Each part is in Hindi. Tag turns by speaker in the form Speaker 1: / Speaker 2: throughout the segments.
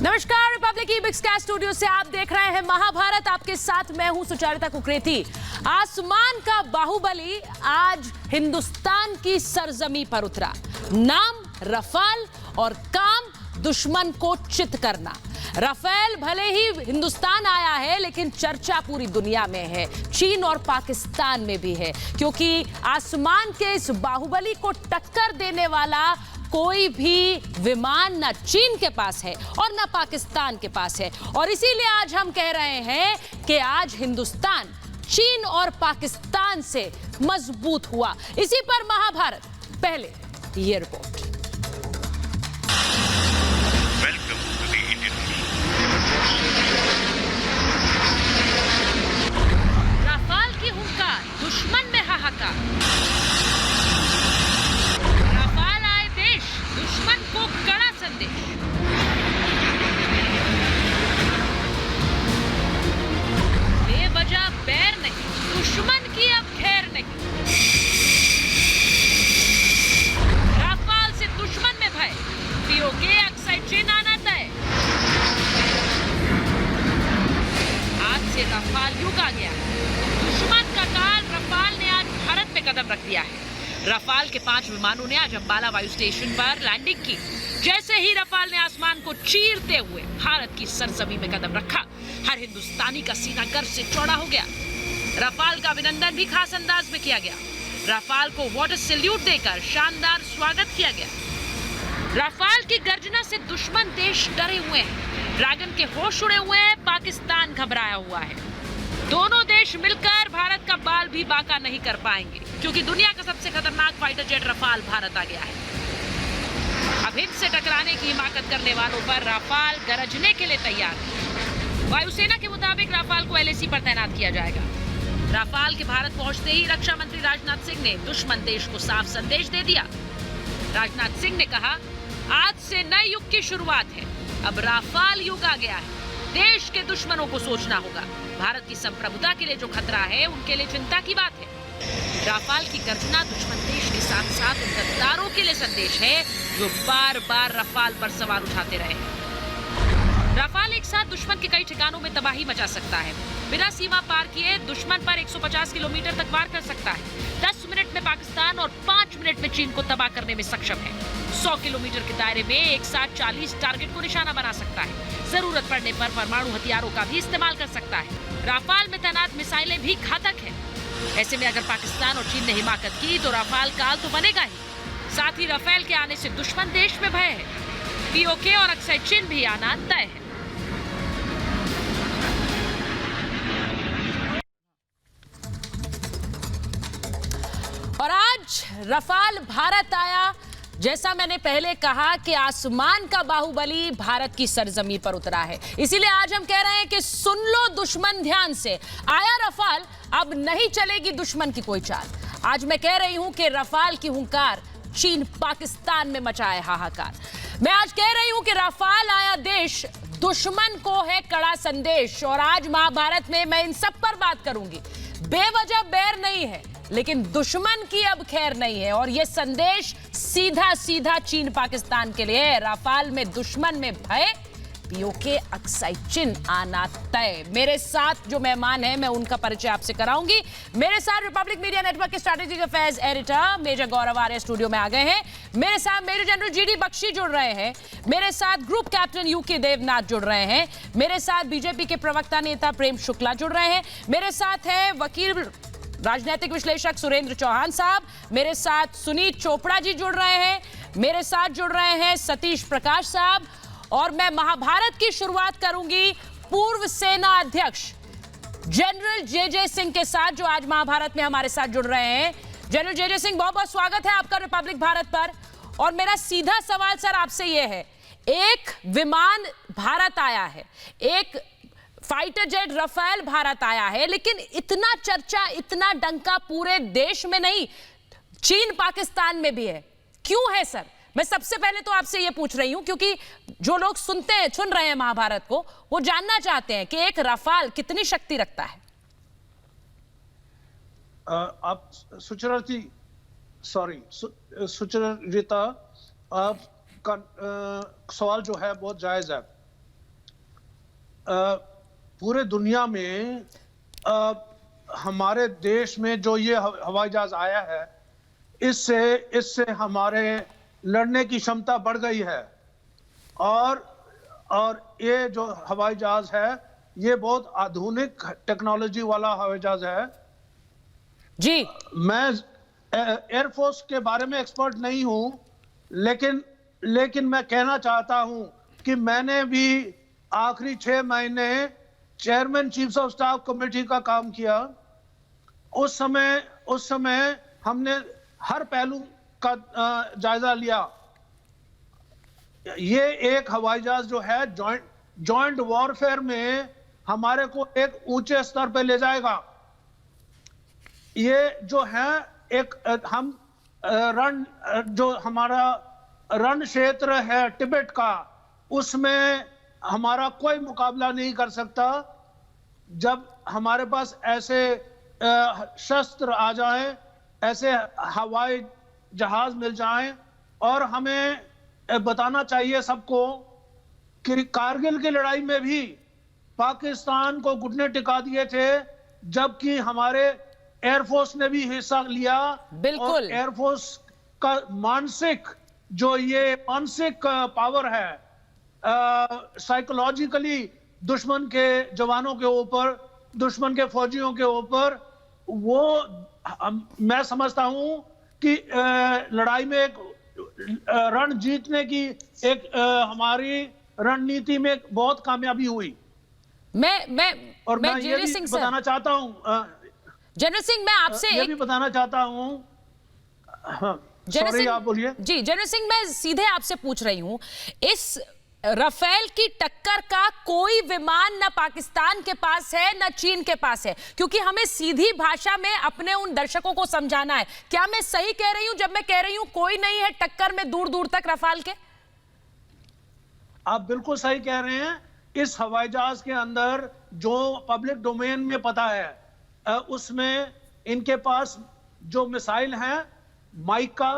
Speaker 1: नमस्कार, रिपब्लिक ई बिग स्काई स्टूडियो से आप देख रहे हैं महाभारत। आपके साथ मैं हूं सुचारिता कुकरेती। आसमान का बाहुबली आज हिंदुस्तान की सरजमी पर उतरा। नाम रफाल और काम दुश्मन को चित करना। राफेल भले ही हिंदुस्तान आया है, लेकिन चर्चा पूरी दुनिया में है, चीन और पाकिस्तान में भी है, क्योंकि आसमान के इस बाहुबली को टक्कर देने वाला कोई भी विमान ना चीन के पास है और ना पाकिस्तान के पास है। और इसीलिए आज हम कह रहे हैं कि आज हिंदुस्तान चीन और पाकिस्तान से मजबूत हुआ। इसी पर महाभारत। पहले ये report.
Speaker 2: Welcome to the Indian Ocean.
Speaker 1: Rafale की हुंकार, दुश्मन में हाहाकार। राफाल आए देश, दुश्मन को कड़ा संदेश। बेवजह बैर नहीं, दुश्मन की अब खैर नहीं। राफाल से दुश्मन में भय, पीओके अक्सर चीन आना तय। आज से राफाल युग आ गया। दुश्मन का काल राफाल ने आज भारत में कदम रख दिया है। राफाल के 5 विमानों ने आज अंबाला वायु स्टेशन पर लैंडिंग की। जैसे ही राफाल ने आसमान को चीरते हुए भारत की सरजमी में कदम रखा, हर हिंदुस्तानी का सीना गर्व से चौड़ा हो गया। राफाल का अभिनंदन भी खास अंदाज में किया गया। राफाल को वाटर सैल्यूट देकर शानदार स्वागत किया गया। राफाल की गर्जना से दुश्मन देश डरे हुए हैं, ड्रैगन के होश उड़े हुए हैं, पाकिस्तान घबराया हुआ है। दोनों देश मिलकर भारत का बाल भी बांका नहीं कर पाएंगे, क्योंकि दुनिया का सबसे खतरनाक फाइटर जेट राफाल भारत आ गया है। अब हिंद से टकराने की हिमाकत करने वालों पर राफाल गरजने के लिए तैयार है। वायुसेना के मुताबिक राफाल को एलएसी पर तैनात किया जाएगा। राफाल के भारत पहुंचते ही रक्षा मंत्री राजनाथ सिंह ने दुश्मन देश को साफ संदेश दे दिया। राजनाथ सिंह ने कहा, आज से नए युग की शुरुआत है। अब राफाल युग आ गया है। देश के दुश्मनों को सोचना होगा। भारत की संप्रभुता के लिए जो खतरा है, उनके लिए चिंता की बात है। राफाल की गर्जना दुश्मन देश के साथ साथ उन गद्दारों के लिए संदेश है, जो बार बार राफाल पर सवाल उठाते रहे हैं। राफाल एक साथ दुश्मन के कई ठिकानों में तबाही मचा सकता है। बिना सीमा पार किए दुश्मन पर 150 किलोमीटर तक वार कर सकता है। 10 मिनट में पाकिस्तान और 5 मिनट में चीन को तबाह करने में सक्षम है। 100 किलोमीटर के दायरे में एक साथ 40 टारगेट को निशाना बना सकता है। जरूरत पड़ने पर परमाणु हथियारों का भी इस्तेमाल कर सकता है। राफाल में तैनात मिसाइलें भी घातक हैं। ऐसे में अगर पाकिस्तान और चीन ने हिमाकत की तो राफाल काल तो बनेगा ही। साथ ही राफेल के आने से दुश्मन देश में भय है। पीओके और अक्सर चीन भी आना तय है। और आज राफाल भारत आया। जैसा मैंने पहले कहा कि आसमान का बाहुबली भारत की सरजमी पर उतरा है। इसीलिए आज हम कह रहे हैं कि सुन लो दुश्मन ध्यान से, आया राफाल, अब नहीं चलेगी दुश्मन की कोई चाल। आज मैं कह रही हूं कि राफाल की हुंकार चीन पाकिस्तान में मचाए हाहाकार। मैं आज कह रही हूं कि राफाल आया देश, दुश्मन को है कड़ा संदेश। और आज महाभारत में मैं इन सब पर बात करूंगी। बेवजह बैर नहीं है, लेकिन दुश्मन की अब खैर नहीं है। और यह संदेश सीधा सीधा चीन पाकिस्तान के लिए है। राफाल में दुश्मन में भय, पीओके अक्सर चीन आना तय। मेरे साथ जो मेहमान हैं, मैं उनका परिचय आपसे कराऊंगी। मेरे साथ रिपब्लिक मीडिया नेटवर्क के स्ट्रैटेजिक अफेयर्स एडिटर मेजर गौरव आर्य स्टूडियो में आ गए हैं। मेरे साथ मेजर जनरल जीडी बख्शी जुड़ रहे हैं। मेरे साथ ग्रुप कैप्टन यूके देवनाथ जुड़ रहे हैं। मेरे साथ बीजेपी के प्रवक्ता नेता प्रेम शुक्ला जुड़ रहे हैं। मेरे साथ है वकील राजनीतिक विश्लेषक सुरेंद्र चौहान साहब। मेरे साथ सुनीत चोपड़ा जी जुड़ रहे हैं। मेरे साथ जुड़ रहे हैं सतीश प्रकाश साहब। और मैं महाभारत की शुरुआत करूंगी पूर्व सेना अध्यक्ष जनरल जे सिंह के साथ, जो आज महाभारत में हमारे साथ जुड़ रहे हैं। जनरल जे सिंह, बहुत बहुत स्वागत है आपका रिपब्लिक भारत पर। और मेरा सीधा सवाल सर आपसे यह है, एक विमान भारत आया है, एक फाइटर जेट राफेल भारत आया है, लेकिन इतना चर्चा, इतना डंका पूरे देश में नहीं, चीन पाकिस्तान में भी है। क्यों है सर? मैं सबसे पहले तो आपसे यह पूछ रही हूं, क्योंकि जो लोग सुन रहे हैं महाभारत को, वो जानना चाहते हैं कि एक राफेल कितनी शक्ति रखता है।
Speaker 3: आप सुचरिता, आपका सवाल जो है बहुत जायज है। पूरे दुनिया में हमारे देश में जो ये हवाई जहाज आया है, इससे हमारे लड़ने की क्षमता बढ़ गई है। और ये जो हवाई जहाज है, ये बहुत आधुनिक टेक्नोलॉजी वाला हवाई जहाज है
Speaker 1: जी।
Speaker 3: मैं एयरफोर्स के बारे में एक्सपर्ट नहीं हूं, लेकिन मैं कहना चाहता हूं कि मैंने भी आखिरी 6 महीने chairman chief of staff committee का काम किया। उस समय हमने हर पहलू का जायजा लिया। ये एक हवाई जहाज जो है जॉइंट वॉरफेयर में हमारे को एक ऊंचे स्तर पे ले जाएगा। ये जो है एक हम जो हमारा रण क्षेत्र है तिब्बत का, उसमें हमारा कोई मुकाबला नहीं कर सकता। जब हमारे पास ऐसे शस्त्र आ जाएं, ऐसे हवाई जहाज मिल जाएं, और हमें बताना चाहिए सबको कि कारगिल की लड़ाई में भी पाकिस्तान को घुटने टिका दिए थे, जबकि हमारे एयरफोर्स ने भी हिस्सा लिया।
Speaker 1: बिल्कुल।
Speaker 3: और एयरफोर्स का मानसिक पावर है, साइकोलॉजिकली दुश्मन के जवानों के ऊपर, दुश्मन के फौजियों के ऊपर, वो मैं समझता हूं कि लड़ाई में एक रण जीतने की एक हमारी रणनीति में बहुत कामयाबी हुई।
Speaker 1: मैं
Speaker 3: ये भी बताना चाहता हूं,
Speaker 1: जनरल सिंह, मैं आपसे
Speaker 3: ये भी बताना चाहता हूं। सॉरी, आप बोलिए।
Speaker 1: जी जनरल सिंह, मैं सीधे आपसे पूछ रही हूं, इस राफेल की टक्कर का कोई विमान न पाकिस्तान के पास है न चीन के पास है, क्योंकि हमें सीधी भाषा में अपने उन दर्शकों को समझाना है। क्या मैं सही कह रही हूं जब मैं कह रही हूं कोई नहीं है टक्कर में दूर दूर तक राफेल के?
Speaker 3: आप बिल्कुल सही कह रहे हैं। इस हवाई जहाज के अंदर जो पब्लिक डोमेन में पता है, उसमें इनके पास जो मिसाइल हैं, माइका,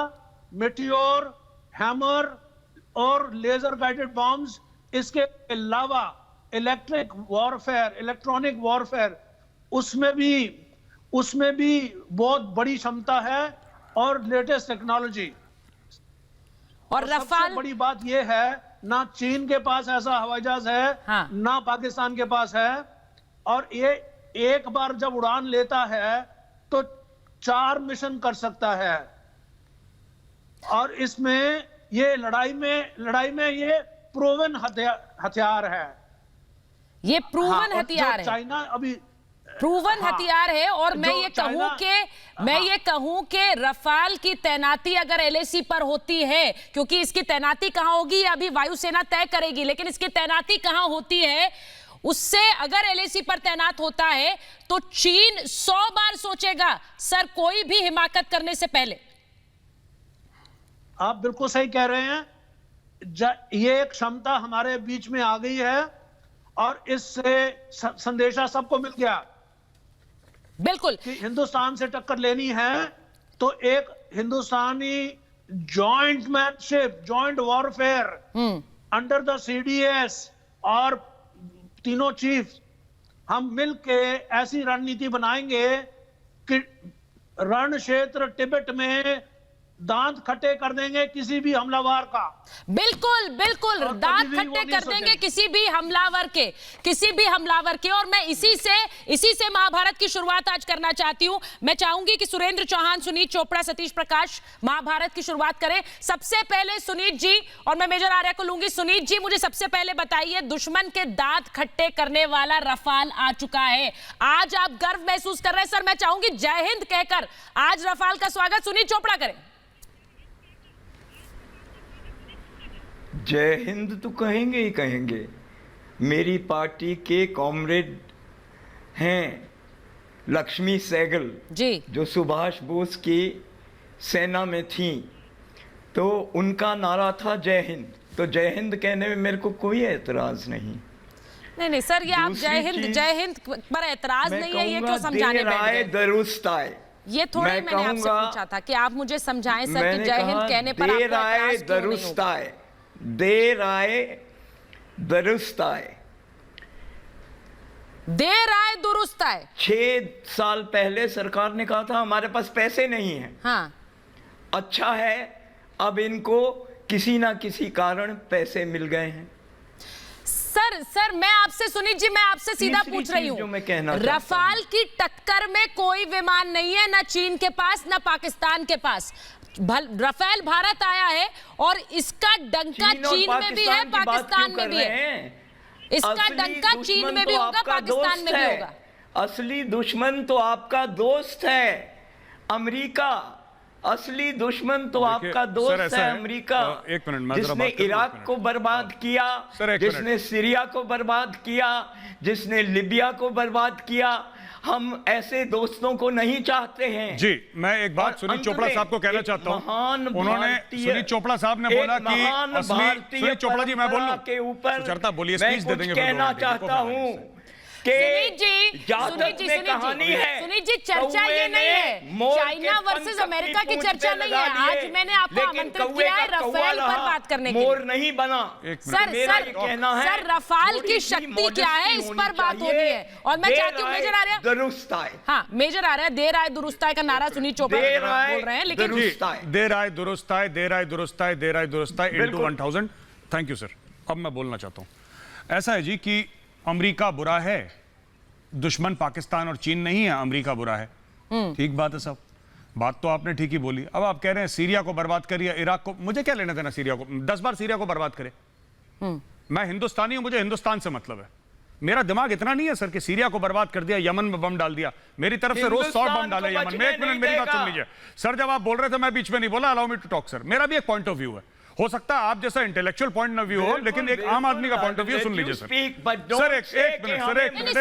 Speaker 3: मेटियोर, हैमर और लेजर गाइडेड बॉम्ब्स, इसके अलावा इलेक्ट्रॉनिक वॉरफेयर, उसमें भी बहुत बड़ी क्षमता है और लेटेस्ट टेक्नोलॉजी।
Speaker 1: और
Speaker 3: सबसे बड़ी बात यह है, ना चीन के पास ऐसा हवाई जहाज है,
Speaker 1: हाँ।
Speaker 3: ना पाकिस्तान के पास है। और ये एक बार जब उड़ान लेता है तो 4 मिशन कर सकता है। और इसमें ये लड़ाई में ये प्रूवन हथियार है।
Speaker 1: ये प्रूवन हथियार है,
Speaker 3: चाइना अभी
Speaker 1: प्रूवन हथियार है। और मैं ये कहूं कि रफाल की तैनाती अगर एलएसी पर होती है, क्योंकि इसकी तैनाती कहां होगी अभी वायुसेना तय करेगी, लेकिन इसकी तैनाती कहां होती है, उससे अगर एलएसी पर तैनात होता है तो चीन 100 बार सोचेगा सर कोई भी हिमाकत करने से पहले।
Speaker 3: आप बिल्कुल सही कह रहे हैं। ये एक क्षमता हमारे बीच में आ गई है और इससे संदेशा सबको मिल गया।
Speaker 1: बिल्कुल
Speaker 3: कि हिंदुस्तान से टक्कर लेनी है तो एक हिंदुस्तानी joint manship, joint warfare under the CDS और तीनों चीफ, हम मिलके ऐसी रणनीति बनाएंगे कि रण क्षेत्र तिब्बत में दांत खट्टे कर देंगे किसी भी हमलावर का।
Speaker 1: बिल्कुल बिल्कुल, दांत खट्टे कर देंगे किसी भी हमलावर के। और मैं इसी से महाभारत की शुरुआत आज करना चाहती हूं। मैं चाहूंगी कि सुरेंद्र चौहान, सुनीत चोपड़ा, सतीश प्रकाश महाभारत की शुरुआत करें। सबसे पहले सुनीत जी, और मैं मेजर आर्या को लूंगी। सुनीत जी, मुझे सबसे पहले बताइए, दुश्मन के दांत खट्टे करने वाला रफाल आ चुका है, आज आप गर्व महसूस कर रहे हैं? सर, मैं चाहूंगी जय हिंद कहकर आज रफाल का स्वागत सुनीत चोपड़ा करें।
Speaker 4: जय हिंद तो कहेंगे ही कहेंगे। मेरी पार्टी के कॉमरेड हैं लक्ष्मी सहगल
Speaker 1: जी, जो
Speaker 4: सुभाष बोस की सेना में थी, तो उनका नारा था जय हिंद। तो जय हिंद कहने में मेरे को कोई एतराज नहीं।
Speaker 1: नहीं सर, ये आप जय हिंद पर एतराज नहीं है, ये क्यों समझाने बैठ गए?
Speaker 4: दुरुस्त आए,
Speaker 1: ये थोड़ी मैंने आपसे पूछा था कि आप मुझे समझाएं सर कि जय हिंद कहने पर आपको एतराज क्यों नहीं होगा?
Speaker 4: देर आए दुरुस्त आए।
Speaker 1: देर आए दुरुस्त आए।
Speaker 4: 6 साल पहले सरकार ने कहा था हमारे पास पैसे नहीं हैं।
Speaker 1: हाँ,
Speaker 4: अच्छा है, अब इनको किसी ना किसी कारण पैसे मिल गए हैं।
Speaker 1: सर मैं आपसे, सुनीत जी मैं आपसे सीधा
Speaker 4: तीसरी
Speaker 1: पूछ रही
Speaker 4: चीज जो
Speaker 1: हूँ,
Speaker 4: मैं कहना चाहता
Speaker 1: रफाल की टक्कर में कोई विमान नहीं है, ना चीन के पास ना पाकिस्तान के पास। रफेल भारत आया है और इसका डंका चीन में भी है, पाकिस्तान में भी है। इसका डंका चीन में भी होगा, पाकिस्तान में भी होगा।
Speaker 4: असली दुश्मन तो आपका दोस्त है अमेरिका। असली दुश्मन तो आपका दोस्त है अमेरिका,
Speaker 5: एक मिनट,
Speaker 4: जिसने इराक को बर्बाद किया, जिसने सीरिया को बर्बाद किया, जिसने लिबिया को बर्बाद किया। हम ऐसे दोस्तों को नहीं चाहते हैं।
Speaker 5: जी, मैं एक बात सुनीत चोपड़ा साहब को कहना चाहता हूं। उन्होंने, सुनीत चोपड़ा साहब ने बोला कि असली, सुनीत चोपड़ा जी मैं बोल लूं
Speaker 4: के ऊपर
Speaker 5: सुचरिता बोलिए, स्पीच दे देंगे।
Speaker 4: कहना चाहता हूं
Speaker 1: सुनीत जी चर्चा ये नहीं है, चाइना वर्सेस अमेरिका की चर्चा नहीं है। आज मैंने आपको आमंत्रित किया है रफेल पर बात करने के लिए।
Speaker 4: मोर नहीं बना।
Speaker 1: सर रफाल की शक्ति क्या है, इस पर बात होनी है। और मैं चाहती हूँ मेजर आ रहा है,
Speaker 4: दुरुस्त आए।
Speaker 1: हाँ मेजर आ रहा है, देर आए दुरुस्त आए का नारा सुनीत चोपड़ा बोल रहे हैं, लेकिन
Speaker 5: देर आए दुरुस्त आए, देर आए दुरुस्त आए, देर आए दुरुस्त आए into 1000। Thank you sir. अब मैं बोलना चाहता हूं, ऐसा है जी कि अमेरिका बुरा है, दुश्मन पाकिस्तान और चीन नहीं है, अमेरिका बुरा है। ठीक बात है सब, बात तो आपने ठीक ही बोली। अब आप कह रहे हैं सीरिया को बर्बाद करिए, इराक को, मुझे क्या लेना देना सीरिया को, 10 बार सीरिया को बर्बाद करे। मैं हिंदुस्तानी हूं, मुझे हिंदुस्तान से मतलब है। मेरा दिमाग इतना नहीं है सर कि सीरिया को बर्बाद कर दिया, यमन में बम डाल दिया। मेरी तरफ से रोज 100 बम डाले यमन में। एक मिनट मेरी बात सुन लीजिए सर, जब आप बोल रहे थे मैं बीच में नहीं बोला, allow me to talk sir. मेरा भी एक पॉइंट ऑफ व्यू है, हो सकता है आप जैसा इंटेलेक्चुअल पॉइंट ऑफ व्यू हो, लेकिन एक आम आदमी का पॉइंट ऑफ व्यू सुन लीजिए सर। सर एक मिनट सर, एक मिनट। अब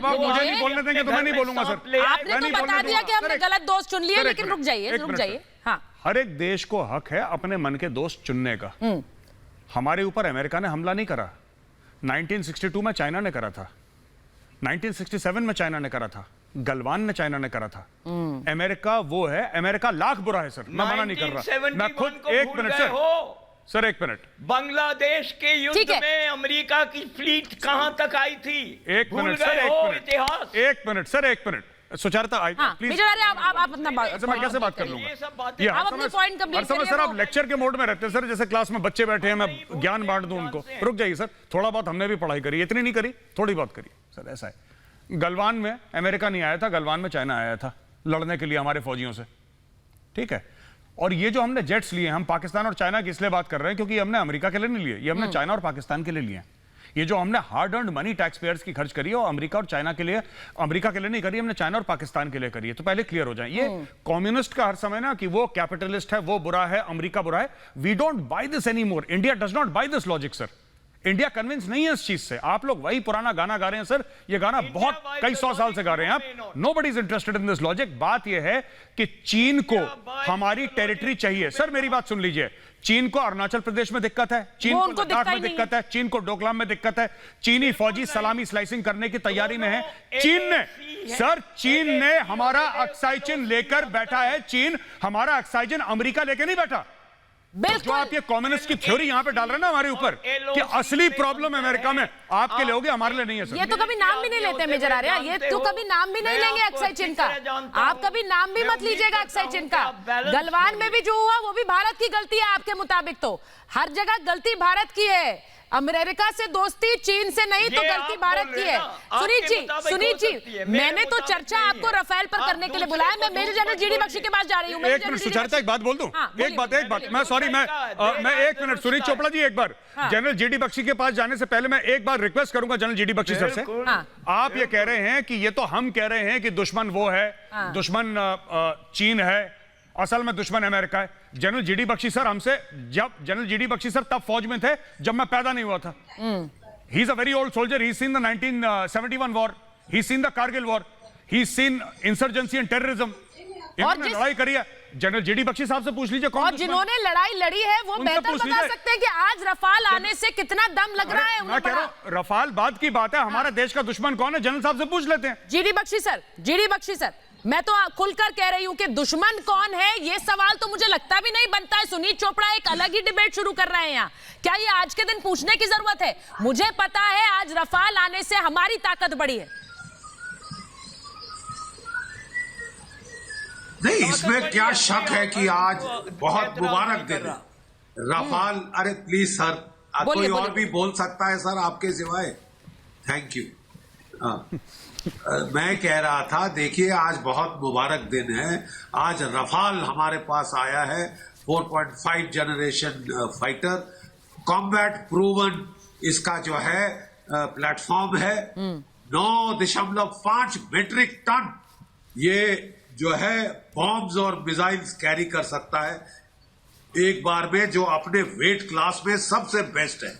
Speaker 5: आप मुझे नहीं बोलने देंगे तो मैं नहीं बोलूंगा सर।
Speaker 1: आपने तो बता दिया कि हमने गलत दोस्त चुन लिए, लेकिन रुक जाइए। हाँ,
Speaker 5: हर एक देश को हक है अपने मन के दोस्त चुनने का। हमारे ऊपर अमेरिका ने हमला नहीं करा, 1962 में चाइना ने करा था, 1967 में चाइना ने करा था, गलवान ने चाइना ने करा था। अमेरिका वो है, अमेरिका लाख बुरा है सर, मैं मना नहीं कर रहा। मैं खुद, एक मिनट सर, एक मिनट।
Speaker 4: बांग्लादेश के युद्ध में अमेरिका की फ्लीट कहां तक आई थी?
Speaker 5: एक मिनट सर, एक मिनट सर, एक मिनट। सुचरिता प्लीज,
Speaker 1: आप अपना बात,
Speaker 5: मैं कैसे बात कर लूंगा?
Speaker 1: सर
Speaker 5: आप लेक्चर के मोड में रहते हैं सर, जैसे क्लास में बच्चे बैठे हैं, मैं ज्ञान बांट दूं उनको। रुक जाइए सर, थोड़ा बहुत हमने भी पढ़ाई करी, इतनी नहीं करी, थोड़ी बहुत करी सर। ऐसा है, गलवान में अमेरिका नहीं आया था, गलवान में चाइना आया था लड़ने के लिए हमारे फौजियों से। ठीक है, और ये जो हमने जेट्स लिए, हम पाकिस्तान और चाइना की इसलिए बात कर रहे हैं क्योंकि हमने अमेरिका के लिए नहीं लिए, ये हमने चाइना और पाकिस्तान के लिए लिए हैं। ये जो हमने hard earned money tax payers की खर्च करी है, और अमेरिका और चाइना के लिए, अमेरिका के लिए नहीं करी, हमने चाइना और पाकिस्तान के लिए करी है। तो पहले क्लियर हो जाए, ये कम्युनिस्ट का हर समय ना कि वो कैपिटलिस्ट है, वो बुरा है, अमेरिका बुरा है। We don't buy this any more, India does not buy this logic sir. India convince नहीं है इस चीज से। आप लोग वही पुराना गाना गा रहे हैं सर, ये गाना बहुत कई 100 साल से गा रहे हैं आप। Nobody is interested in this logic. बात ये है कि चीन को हमारी टेरिटरी चाहिए। सर मेरी बात सुन लीजिए, चीन को अरुणाचल प्रदेश में दिक्कत है, चीन को लद्दाख में दिक्कत है, चीन को डोकलाम में दिक्कत है, चीनी फौजी सलामी स्लाइसिंग करने की तैयारी में है। चीन ने हमारा ऑक्साइजन लेकर बैठा है, चीन हमारा ऑक्साइजन अमेरिका लेके नहीं बैठा। जो आप ये कम्युनिस्ट की थ्योरी यहाँ पे डाल रहे हैं ना हमारे ऊपर कि असली प्रॉब्लम अमेरिका में आपके लिए होगी, हमारे लिए नहीं है सर।
Speaker 1: ये तो कभी नाम भी नहीं लेते मेजर आ रहे हैं, ये तो कभी नाम भी नहीं लेंगे ऑक्साइजन का। आप कभी नाम भी मत लीजिएगा ऑक्साइजन का। गलवान में भी जो हुआ वो भी भारत की गलती है आपके मुताबिक। तो हर जगह गलती भारत की है। अमेरिका से दोस्ती चीन से नहीं, तो गलती भारत की है। सुनीत जी मैंने तो चर्चा आपको रफेल पर करने के लिए बुलाया। मैं मेजर जनरल जीडी बख्शी के पास जा रही हूँ।
Speaker 5: एक मिनट सुचरिता, एक बात बोल दूं? एक बात मैं सॉरी, मैं एक मिनट सुनीत चोपड़ा जी, एक बार जनरल जीडी बख्शी के पास जाने से पहले मैं एक बार रिक्वेस्ट करूंगा जनरल जीडी बख्शी सर से। आप ये कह रहे हैं कि ये तो हम कह रहे हैं कि दुश्मन वो है, दुश्मन चीन है, असल में दुश्मन अमेरिका है। जनरल जीडी बख्शी सर हमसे, जब जनरल जीडी बख्शी सर तब फौज में थे जब मैं पैदा नहीं हुआ था। He is a very old soldier, he seen the 1971 war, he seen the Kargil war, he seen insurgency and terrorism. इन्होंने लड़ाई करी है, जनरल जीडी बख्शी साहब से पूछ लीजिए।
Speaker 1: और जिन्होंने लड़ाई लड़ी है वो बेहतर बता सकते हैं कि आज रफाल आने से कितना दम लग रहा है।
Speaker 5: मैं कह रहा हूं रफाल बाद की बात है, हमारा देश का दुश्मन कौन है जनरल साहब से पूछ लेते हैं।
Speaker 1: जीडी बख्शी सर मैं तो खुलकर कह रही हूं कि दुश्मन कौन है ये सवाल तो मुझे लगता भी नहीं बनता है। सुनीत चोपड़ा एक अलग ही डिबेट शुरू कर रहे हैं यहाँ। क्या ये आज के दिन पूछने की जरूरत है? मुझे पता है आज रफाल आने से हमारी ताकत बढ़ी है।
Speaker 6: नहीं, इसमें क्या शक है कि आज बहुत मुबारक दिन है। रफाल, अरे प्लीज सर, कोई और भी बोल सकता है सर आपके सिवाय? Thank you. मैं कह रहा था, देखिए आज बहुत मुबारक दिन है। आज रफाल हमारे पास आया है, 4.5 जनरेशन फाइटर, कॉम्बैट प्रूवन इसका जो है प्लेटफॉर्म है। 9.5 मीट्रिक टन ये जो है बॉम्ब्स और मिसाइल्स कैरी कर सकता है एक बार में, जो अपने वेट क्लास में सबसे बेस्ट है।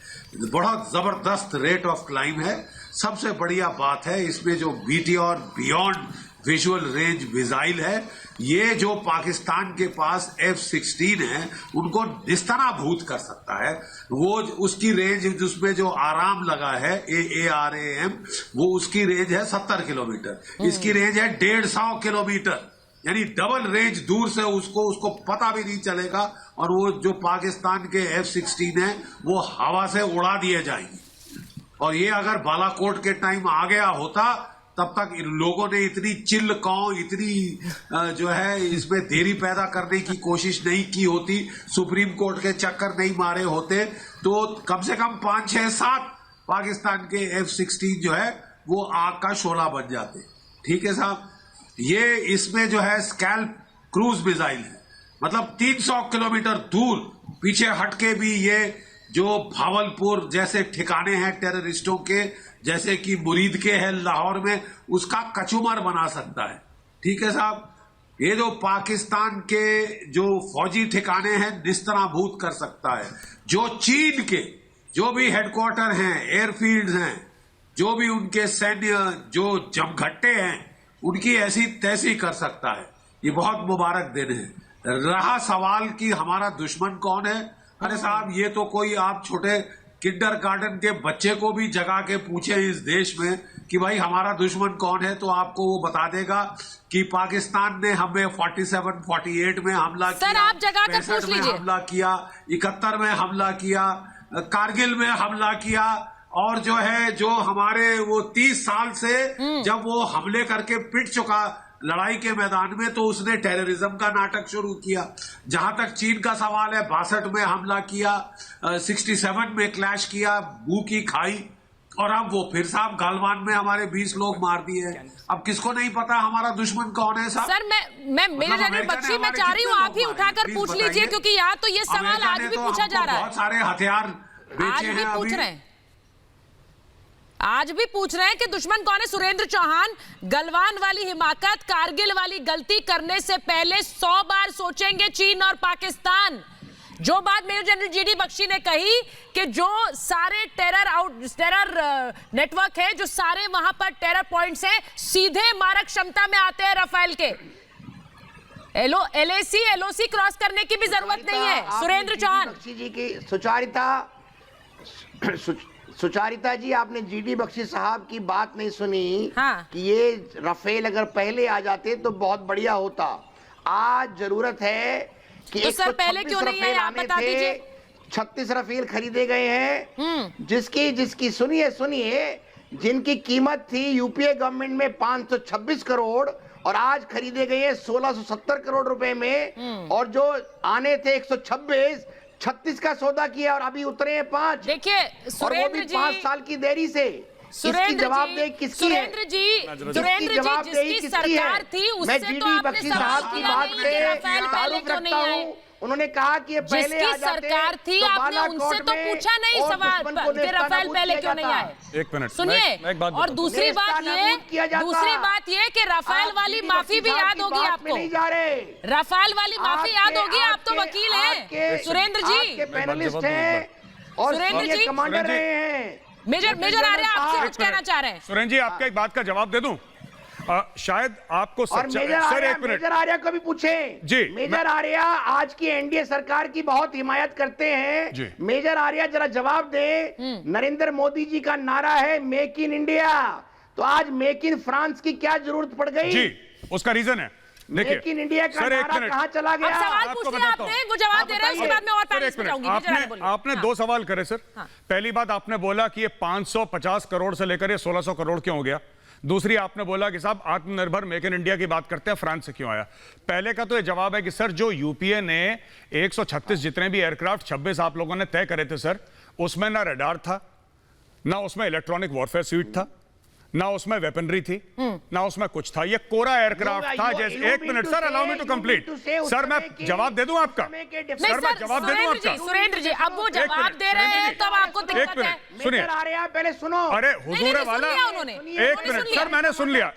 Speaker 6: बहुत जबरदस्त रेट ऑफ क्लाइंब है। सबसे बढ़िया बात है इसमें जो meteor beyond visual range missile है, ये जो पाकिस्तान के पास F-16 है उनको निस्तनाभूत कर सकता है। वो उसकी रेंज, जिसमें जो आराम लगा है AARAM, वो उसकी रेंज है 70 किलोमीटर, इसकी रेंज है 150 किलोमीटर, यानी डबल रेंज। दूर से उसको पता भी नहीं चलेगा, और वो जो पाकिस्तान के F-16 है वो हवा से उड़ा दिए जाएंगे। और ये अगर बालाकोट के टाइम आ गया होता, तब तक इन लोगों ने इतनी चिल्ल कौ, इतनी जो है इसमें देरी पैदा करने की कोशिश नहीं की होती, सुप्रीम कोर्ट के चक्कर नहीं मारे होते, तो कम से कम 5, 6, 7 पाकिस्तान के F-16 जो है वो आग का शोला बन जाते। ठीक है साहब, ये इसमें जो है स्कैल्प क्रूज मिसाइल है, मतलब 300 किलोमीटर दूर पीछे हटके भी ये जो भावलपुर जैसे ठिकाने हैं टेररिस्टों के, जैसे कि मुरीद के है लाहौर में, उसका कचूमर बना सकता है। ठीक है साहब, ये जो पाकिस्तान के जो फौजी ठिकाने हैं निस्तनाभूत कर सकता है। जो चीन के जो भी हेडक्वार्टर हैं, एयरफील्ड हैं, जो भी उनके सैन्य जो जमघट्टे हैं, उनकी ऐसी तैसी कर सकता है। ये बहुत मुबारक दिन है। रहा सवाल कि हमारा दुश्मन कौन है, अरे साहब ये तो कोई आप छोटे किंडरगार्टन के बच्चे को भी जगा के पूछे इस देश में कि भाई हमारा दुश्मन कौन है, तो आपको वो बता देगा कि पाकिस्तान ने हमें 47, 48 में हमला किया,
Speaker 1: आप जगा कर पूछ
Speaker 6: 65 में
Speaker 1: लीजिए।
Speaker 6: हमला किया, 71 में हमला किया, कारगिल में हमला किया, और जो है जो हमारे वो 30 साल से जब वो हमले करके पिट चुका लड़ाई के मैदान में, तो उसने टेररिज्म का नाटक शुरू किया। जहां तक चीन का सवाल है, 62 में हमला किया, 67 में क्लैश किया, बू की खाई, और अब वो फिर साहब गालवान में हमारे 20 लोग मार दिए। अब किसको नहीं पता हमारा दुश्मन कौन है साहब?
Speaker 1: सर मैं मेरे जनरल बख्शी, मैं चाह रही हूँ आप ही उठाकर पूछ लीजिए, क्योंकि यहाँ तो ये सवाल आज भी पूछा जा रहा है।
Speaker 6: बहुत सारे हथियार
Speaker 1: आज भी पूछ रहे हैं, आज भी पूछ रहे हैं कि दुश्मन कौन है। सुरेंद्र चौहान, गलवान वाली हिमाकत, कारगिल वाली गलती करने से पहले 100 बार सोचेंगे चीन और पाकिस्तान। जो बात मेजर जनरल जीडी बख्शी ने कही कि जो सारे टेरर नेटवर्क है, जो सारे वहां पर टेरर पॉइंट्स हैं, सीधे मारक क्षमता में आते हैं रफाल के। LOC क्रॉस करने की भी जरूरत नहीं है। सुरेंद्र चौहान,
Speaker 7: बख्शी जी की सुचारिता जी, आपने जीडी बख्शी साहब की बात नहीं सुनी।
Speaker 1: हाँ।
Speaker 7: कि ये रफेल अगर पहले आ जाते तो बहुत बढ़िया होता। आज जरूरत है कि
Speaker 1: तो सर पहले क्यों नहीं है, आप बता दीजिए।
Speaker 7: 36 रफेल खरीदे गए हैं, जिसकी सुनिए जिनकी कीमत थी यूपीए गवर्नमेंट में 526 करोड़, और आज खरीदे गए हैं 1670 करोड़ रुपए में, और जो आने थे 126, 36 का सौदा किया और अभी उतरे हैं 5।
Speaker 1: देखिए सुरेंद्र जी,
Speaker 7: 5 साल की देरी से।
Speaker 1: सुरेंद्र
Speaker 7: जवाबदेही किसकी है?
Speaker 1: सुरेंद्र जी जिसकी सरकार थी उससे तो आपने सवाल किया नहीं कि रफाल पहले क्यों नहीं आए।
Speaker 7: उन्होंने कहा कि ये पहले आ
Speaker 1: जिसकी
Speaker 7: जाते
Speaker 1: सरकार थी,
Speaker 7: तो
Speaker 1: आपने उनसे तो पूछा नहीं सवाल कि रफाल पहले क्यों नहीं आए।
Speaker 5: एक मिनट
Speaker 1: सुनिए, और दूसरी बात ये कि रफाल वाली माफी भी याद होगी आपको। रफाल वाली माफी याद होगी, आप तो वकील हैं सुरेंद्र जी,
Speaker 7: पैनलिस्ट हैं और
Speaker 1: सुरेंद्र जी
Speaker 7: कमांडर रहे हैं।
Speaker 1: मेजर आर्या आपसे कुछ कहना चाह रहे हैं।
Speaker 5: सुरेंद्र जी, आपका एक बात का जवाब दे दूं? शायद आपको
Speaker 7: और मेजर आर्या को भी पूछें
Speaker 5: जी।
Speaker 7: मेजर आर्या आज की एनडीए सरकार की बहुत हिमायत करते हैं। मेजर आर्या जरा जवाब दे। नरेंद्र मोदी जी का नारा है मेक इन इंडिया, तो आज मेक इन फ्रांस की क्या जरूरत पड़ गई?
Speaker 5: उसका रीजन है, देखिए
Speaker 7: मेक इन इंडिया का
Speaker 5: सर, एक
Speaker 7: नारा
Speaker 5: मिनट।
Speaker 7: कहाँ चला
Speaker 1: अब
Speaker 7: गया?
Speaker 1: सवाल
Speaker 5: आपको
Speaker 1: पूछ लिया
Speaker 5: बताता
Speaker 1: आपने,
Speaker 5: हूं।
Speaker 1: वो जवाब दे रहे हैं, उसके बाद मैं और
Speaker 5: सर,
Speaker 1: पैनलिस्ट
Speaker 5: एक
Speaker 1: पे
Speaker 5: मिनट।
Speaker 1: जाऊंगी। मुझे बोलिए।
Speaker 5: आपने
Speaker 1: हाँ।
Speaker 5: दो सवाल करे सर। पहली बात आपने बोला कि ये 550 करोड़ से लेकर ये 1600 करोड़ क्यों हो गया। दूसरी आपने बोला कि साहब आत्मनिर्भर मेक इन इंडिया की बात करते हैं, फ्रांस से क्यों आया। पहले का तो ये जवाब है कि सर जो यूपीए ने 136 जितने भी एयरक्राफ्ट 26 आप लोगों ने तय करे थे सर, उसमें ना रडार था, ना उसमें इलेक्ट्रॉनिक वॉरफेयर स्यूट था, ना उसमें वेपनरी थी, ना उसमें कुछ था। ये कोरा एयरक्राफ्ट था। जैसे एक minute sir, allow me to complete. Sir मैं जवाब दे दूं आपका?
Speaker 1: नहीं
Speaker 5: सर मैं
Speaker 1: सर,
Speaker 5: जवाब दे दूं आपका?
Speaker 1: सुरेंद्र जी अब वो जवाब दे रहे हैं तब आपको
Speaker 5: एक
Speaker 1: दिक्कत है।
Speaker 5: मिनट सुनिए।
Speaker 7: आ रहे हैं, पहले सुनो।
Speaker 5: अरे
Speaker 1: नहीं,
Speaker 5: हुजूर
Speaker 1: सुन
Speaker 5: वाला,
Speaker 1: लिया उन्होंने।
Speaker 5: एक मिनट सर, मैंने सुन लिया।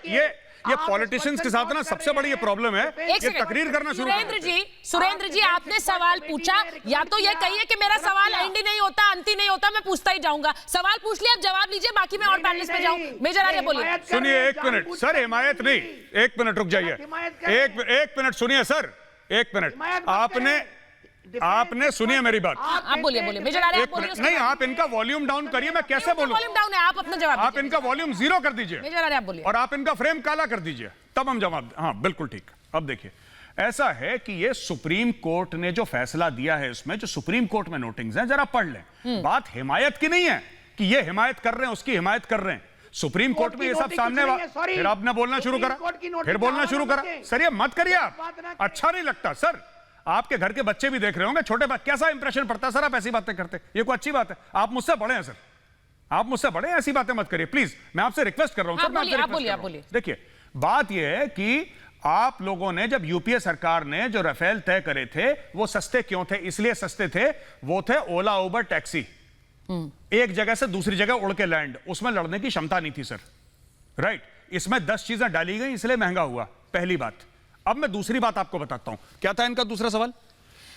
Speaker 5: ये पॉलिटिशियंस के साथ ना सबसे बड़ी ये प्रॉब्लम है,
Speaker 1: एक
Speaker 5: ये
Speaker 1: सेकंड।
Speaker 5: तकरीर करना शुरू कर देते हैं।
Speaker 1: सुरेंद्र जी आपने सवाल पूछा, या तो ये कहिए कि मेरा सवाल एंड नहीं होता, अंति नहीं होता, मैं पूछता ही जाऊंगा। सवाल पूछ लिया, अब जवाब लीजिए, बाकी मैं और पैनलिस्ट पे जाऊं। मेजर आर्य बोलिए।
Speaker 5: सुनिए एक मिनट सर, हिमायत नहीं, एक मिनट रुक जाइए। एक मिनट सुनिए सर, एक मिनट। आपने सुनिए मेरी बात।
Speaker 1: आप बोलिए मेजर आर्य, आप
Speaker 5: एक
Speaker 1: बोलिए।
Speaker 5: मिनट नहीं, आप इनका वॉल्यूम डाउन करिए, मैं कैसे बोलूं?
Speaker 1: वॉल्यूम डाउन है, आप अपना जवाब
Speaker 5: आप
Speaker 1: दीजिए।
Speaker 5: इनका वॉल्यूम 0 कर दीजिए
Speaker 1: मेजर आर्य आप बोलिए।
Speaker 5: और आप इनका फ्रेम काला कर दीजिए, तब हम जवाब। हाँ बिल्कुल ठीक। अब देखिए, ऐसा है कि ये सुप्रीम कोर्ट ने जो फैसला दिया है, इसमें जो सुप्रीम कोर्ट में नोटिंग्स हैं, जरा पढ़ लें। बात हिमायत की नहीं है कि ये हिमायत कर रहे हैं, उसकी हिमायत कर रहे हैं। सुप्रीम कोर्ट में ये सब सामने, फिर आपने बोलना शुरू करा, फिर बोलना शुरू करा। सर ये मत करिए आप, अच्छा नहीं लगता सर। आपके घर के बच्चे भी देख रहे होंगे, छोटे बच्चे, कैसा इंप्रेशन पड़ता है सर आप ऐसी बातें करते। ये कोई अच्छी बात है? आप मुझसे बड़े हैं सर, आप मुझसे बड़े हैं, ऐसी बातें मत करिए प्लीज। मैं आपसे रिक्वेस्ट कर रहा हूं सर, मैं आपसे रिक्वेस्ट कर रहा हूं। देखिए बात यह है कि आप लोगों ने जब यूपीए सरकार ने जो राफेल तय करे थे, वो सस्ते क्यों थे? इसलिए सस्ते थे, वो थे ओला उबर टैक्सी, एक जगह से दूसरी जगह उड़ के लैंड, उसमें लड़ने की क्षमता नहीं थी सर, राइट। इसमें 10 चीजें डाली गई, इसलिए महंगा हुआ, पहली बात। अब मैं दूसरी बात आपको बताता हूं। क्या था इनका दूसरा सवाल?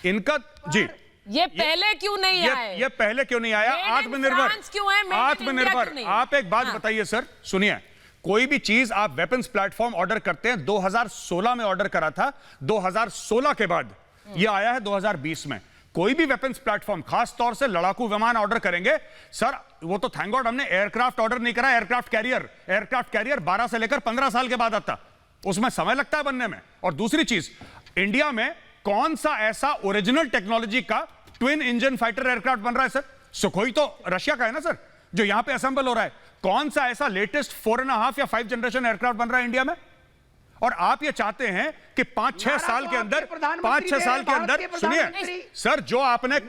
Speaker 5: इनका जी,
Speaker 1: ये पहले क्यों नहीं आए?
Speaker 5: ये पहले क्यों नहीं आया? आत्मनिर्भर
Speaker 1: क्यों है?
Speaker 5: आत्मनिर्भर। आप एक बात बताइए सर, सुनिए। कोई भी चीज आप वेपन्स प्लेटफॉर्म ऑर्डर करते हैं, 2016 में ऑर्डर करा था, 2016 के बाद ये आया है 2020 में। कोई भी वेपन्स प्लेटफॉर्म, खास तौर से लड़ाकू विमान ऑर्डर करेंगे सर, वो तो थैंक गॉड हमने एयरक्राफ्ट ऑर्डर नहीं करा, एयरक्राफ्ट कैरियर 12 से लेकर 15 साल के बाद आता, उसमें समय लगता है बनने में। और दूसरी चीज, इंडिया में कौन सा ऐसा ओरिजिनल टेक्नोलॉजी का ट्विन इंजन फाइटर एयरक्राफ्ट बन रहा है सर? सुखोई तो रशिया का है ना सर, जो यहां पे असेंबल हो रहा है। कौन सा ऐसा लेटेस्ट 4.5 या 5 जनरेशन एयरक्राफ्ट बन रहा है इंडिया में? और आप ये चाहते हैं कि 5-6 साल के अंदर, 5-6 साल के अंदर, सुनिए सर, जो आपने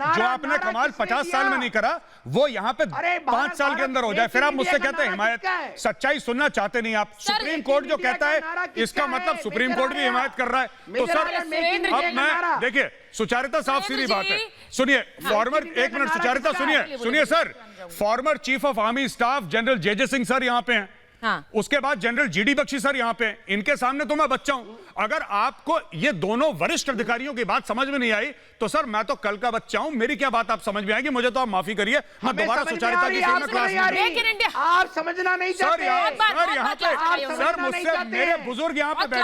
Speaker 5: कमाल 50 साल में नहीं करा, वो यहां पे 5 साल के अंदर हो जाए, फिर आप मुझसे कहते हैं हिमायत। सच्चाई सुनना चाहते नहीं आप। सुप्रीम कोर्ट जो कहता है, इसका मतलब सुप्रीम कोर्ट भी हिमायत कर रहा है। तो सर अब मैं, देखिए सुचारिता साफ सीधी बात है। सुनिए फॉर्मर, एक मिनट सुचारिता सुनिए sir, former chief of army staff general J Singh sir यहां पे हैं। हाँ। उसके बाद जनरल जीडी बख्शी सर यहां पे, इनके सामने तो मैं बच्चा हूं। अगर आपको ये दोनों वरिष्ठ अधिकारियों की बात समझ में नहीं आई, तो सर मैं तो कल का बच्चा हूं, मेरी क्या बात आप समझ में आएगी? मुझे तो आप माफी करिए, मैं दोबारा सुचारिता की क्लास में।
Speaker 7: आप समझना नहीं चाहते
Speaker 5: यहाँ पे सर, मुझसे मेरे बुजुर्ग यहाँ पे बैठे,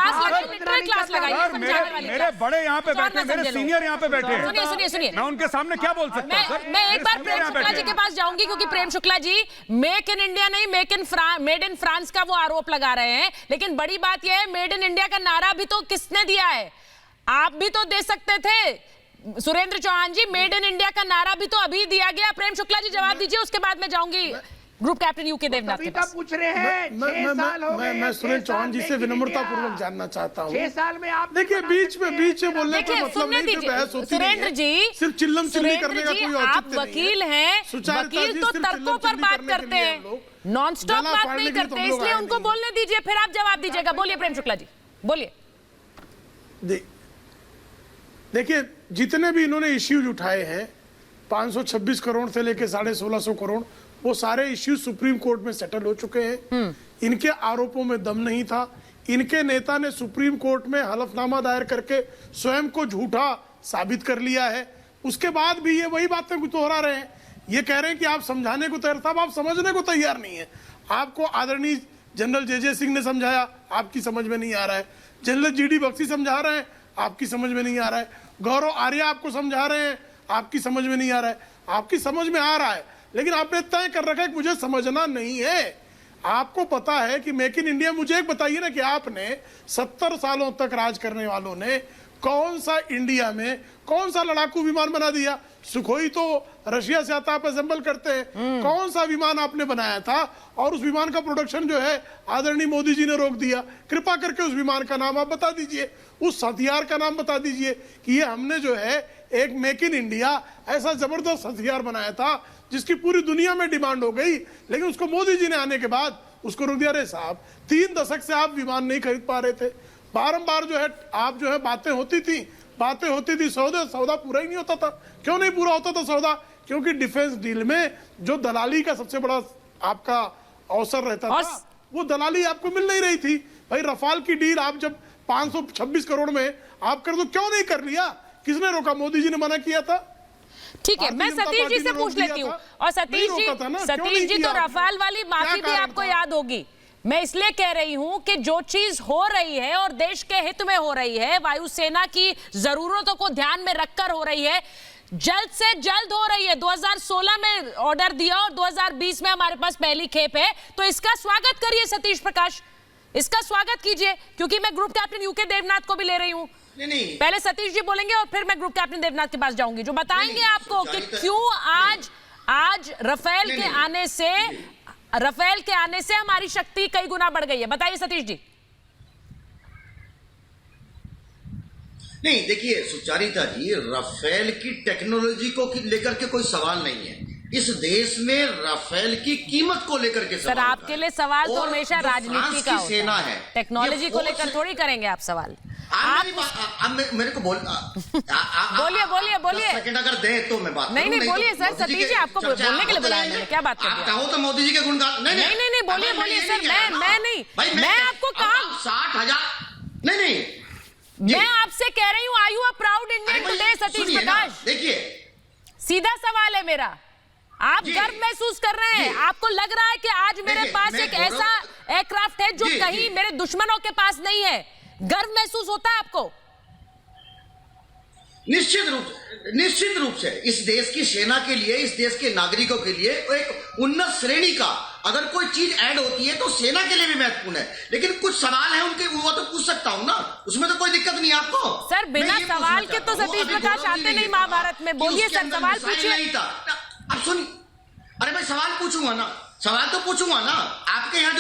Speaker 5: मेरे बड़े यहाँ पे बैठे, मेरे सीनियर यहाँ पे बैठे,
Speaker 1: सुनिए
Speaker 5: मैं उनके सामने क्या बोल सकता हूँ सर?
Speaker 1: मैं एक बार प्रेम शुक्ला जी के पास जाऊंगी, क्योंकि Prem Shukla ji make in India नहीं, मेड इन फ्रांस का वो आरोप लगा रहे हैं। लेकिन बड़ी बात यह है, मेड इन इंडिया का नारा भी तो किसने दिया है? आप भी तो दे सकते थे सुरेंद्र चौहान जी, मेड इन इंडिया का नारा भी तो अभी दिया गया। प्रेम शुक्ला जी जवाब दीजिए, उसके बाद मैं जाऊंगी ग्रुप कैप्टन यूके देवनाथ के पास।
Speaker 7: पूछ रहे हैं,
Speaker 3: मैं सुरेंद्र चौहान जी से विनम्रता पूर्वक जानना चाहता हूँ।
Speaker 7: 6 साल में आप
Speaker 3: देखिए, बीच में बोलने का मतलब नहीं कि बहस होती
Speaker 1: सुरेंद्र जी,
Speaker 3: सिर्फ चिल्लम चिल्ली करने का कोई
Speaker 1: आप वकील हैं, वकील तो तर्कों पर बात करते हैं, नॉन स्टॉप बात नहीं करते, इसलिए उनको बोलने दीजिए, फिर आप जवाब दीजिएगा। बोलिए प्रेम शुक्ला जी, बोलिए।
Speaker 3: देखिए, जितने भी इन्होंने इश्यूज उठाए हैं, 526 करोड़ से लेकर 1650 करोड़, वो सारे इश्यूज सुप्रीम कोर्ट में सेटल हो चुके हैं। इनके आरोपों में दम नहीं था। इनके नेता ने सुप्रीम कोर्ट में हलफनामा दायर करके स्वयं को झूठा साबित कर लिया है। उसके बाद भी ये वही बातें दोहरा रहे हैं। ये कह रहे हैं कि आप समझाने को तैयार, साहब आप समझने को तैयार नहीं है। आपको आदरणीय जनरल जे सिंह ने समझाया, आपकी समझ में नहीं आ रहा है। जनरल जीडी बख्शी समझा रहे हैं, आपकी समझ में नहीं आ रहा है। गौरव आर्या आपको समझा रहे हैं, आपकी समझ में नहीं आ रहा है। आपकी समझ में आ रहा है, लेकिन आपने तय कर रखा है कि मुझे समझना नहीं है।
Speaker 8: आपको पता है कि मेक इन इंडिया, मुझे एक बताइए ना कि आपने 70 सालों तक राज करने वालों ने कौन सा इंडिया में कौन सा लड़ाकू विमान बना दिया? सुखोई तो रशिया से आता, आप असेंबल करते हैं। कौन सा विमान आपने बनाया था? और उस विमान का प्रोडक्शन जो है आदरणीय मोदी जी ने रोक दिया। कृपा करके उस विमान का नाम आप बता दीजिए, उस हथियार का नाम बता दीजिए कि ये हमने जो है एक मेक इन इंडिया ऐसा जबरदस्त हथियार बनाया था जिसकी पूरी दुनिया में डिमांड हो गई, लेकिन उसको मोदी जी ने आने के बाद उसको रोक दिया। अरे साहब, 3 दशक से आप विमान नहीं खरीद पा रहे थे, बारंबार जो है आप जो है बातें होती थी, सौदा पूरा ही नहीं होता था। क्यों नहीं पूरा होता था सौदा? क्योंकि डिफेंस डील में जो दलाली का सबसे बड़ा आपका अवसर रहता था, वो दलाली आपको मिल नहीं रही थी। भाई रफाल की डील आप जब 526 करोड़ में आप कर दो, क्यों नहीं कर लिया? किसने रोका? मोदी जी ने मना किया था।
Speaker 1: ठीक है, मैं सतीश जी से पूछ लेती हूँ। और सतीश जी तो रफाल वाली माफी भी आपको याद होगी। मैं इसलिए कह रही हूं कि जो चीज हो रही है और देश के हित में हो रही है, वायुसेना की जरूरतों को ध्यान में रखकर हो रही है, जल्द से जल्द हो रही है। 2016 में ऑर्डर दिया और 2020 में हमारे पास पहली खेप है, तो इसका स्वागत करिए सतीश प्रकाश, इसका स्वागत कीजिए। क्योंकि मैं ग्रुप कैप्टन यूके देवनाथ को भी ले रही हूं।
Speaker 7: नहीं।
Speaker 1: पहले सतीश जी बोलेंगे और फिर मैं ग्रुप कैप्टन देवनाथ के पास जाऊंगी, जो बताएंगे आपको कि क्यों आज रफेल के आने से हमारी शक्ति कई गुना बढ़ गई है। बताइए सतीश जी।
Speaker 9: नहीं, देखिए सुचारिता जी, राफेल की टेक्नोलॉजी को लेकर के कोई सवाल नहीं है। इस देश में राफेल की कीमत को लेकर के
Speaker 1: सर, आपके लिए सवाल तो हमेशा राजनीति का
Speaker 9: सेना है,
Speaker 1: टेक्नोलॉजी को लेकर थोड़ी करेंगे आप सवाल।
Speaker 9: मेरे को
Speaker 1: बोलिए
Speaker 9: सेकंड अगर दे तो मैं बात
Speaker 1: नहीं बोलिए सर। सतीश जी, आपको बोलने के लिए बुलाया मैंने, क्या बात कर रहे हैं?
Speaker 9: कहो तो मोदी जी के गुणगान।
Speaker 1: नहीं बोलिए सर। मैं आपको कहा
Speaker 9: 60,000 नहीं
Speaker 1: मैं आपसे कह रही हूँ, are you a proud Indian today Satish Prakash?
Speaker 9: देखिए,
Speaker 1: सीधा सवाल है मेरा, आप गर्व महसूस कर रहे हैं? आपको लग रहा है कि आज मेरे पास एक ऐसा एयरक्राफ्ट है जो कहीं मेरे दुश्मनों के पास नहीं है? गर्व महसूस होता है आपको?
Speaker 9: निश्चित रूप से इस देश की सेना के लिए, इस देश के नागरिकों के लिए एक उन्नत श्रेणी का अगर कोई चीज ऐड होती है तो सेना के लिए भी महत्वपूर्ण है। लेकिन कुछ सवाल है उनके, वो तो पूछ सकता हूं ना, उसमें तो कोई दिक्कत नहीं आपको।
Speaker 1: सर, बिना सवाल के तो सतीश प्रकाश आते नहीं महाभारत में। बोलिए सर, सवाल पूछिए।
Speaker 9: अब सुन, अरे भाई सवाल पूछूंगा ना, सवाल तो पूछूंगा ना। आपके यहाँ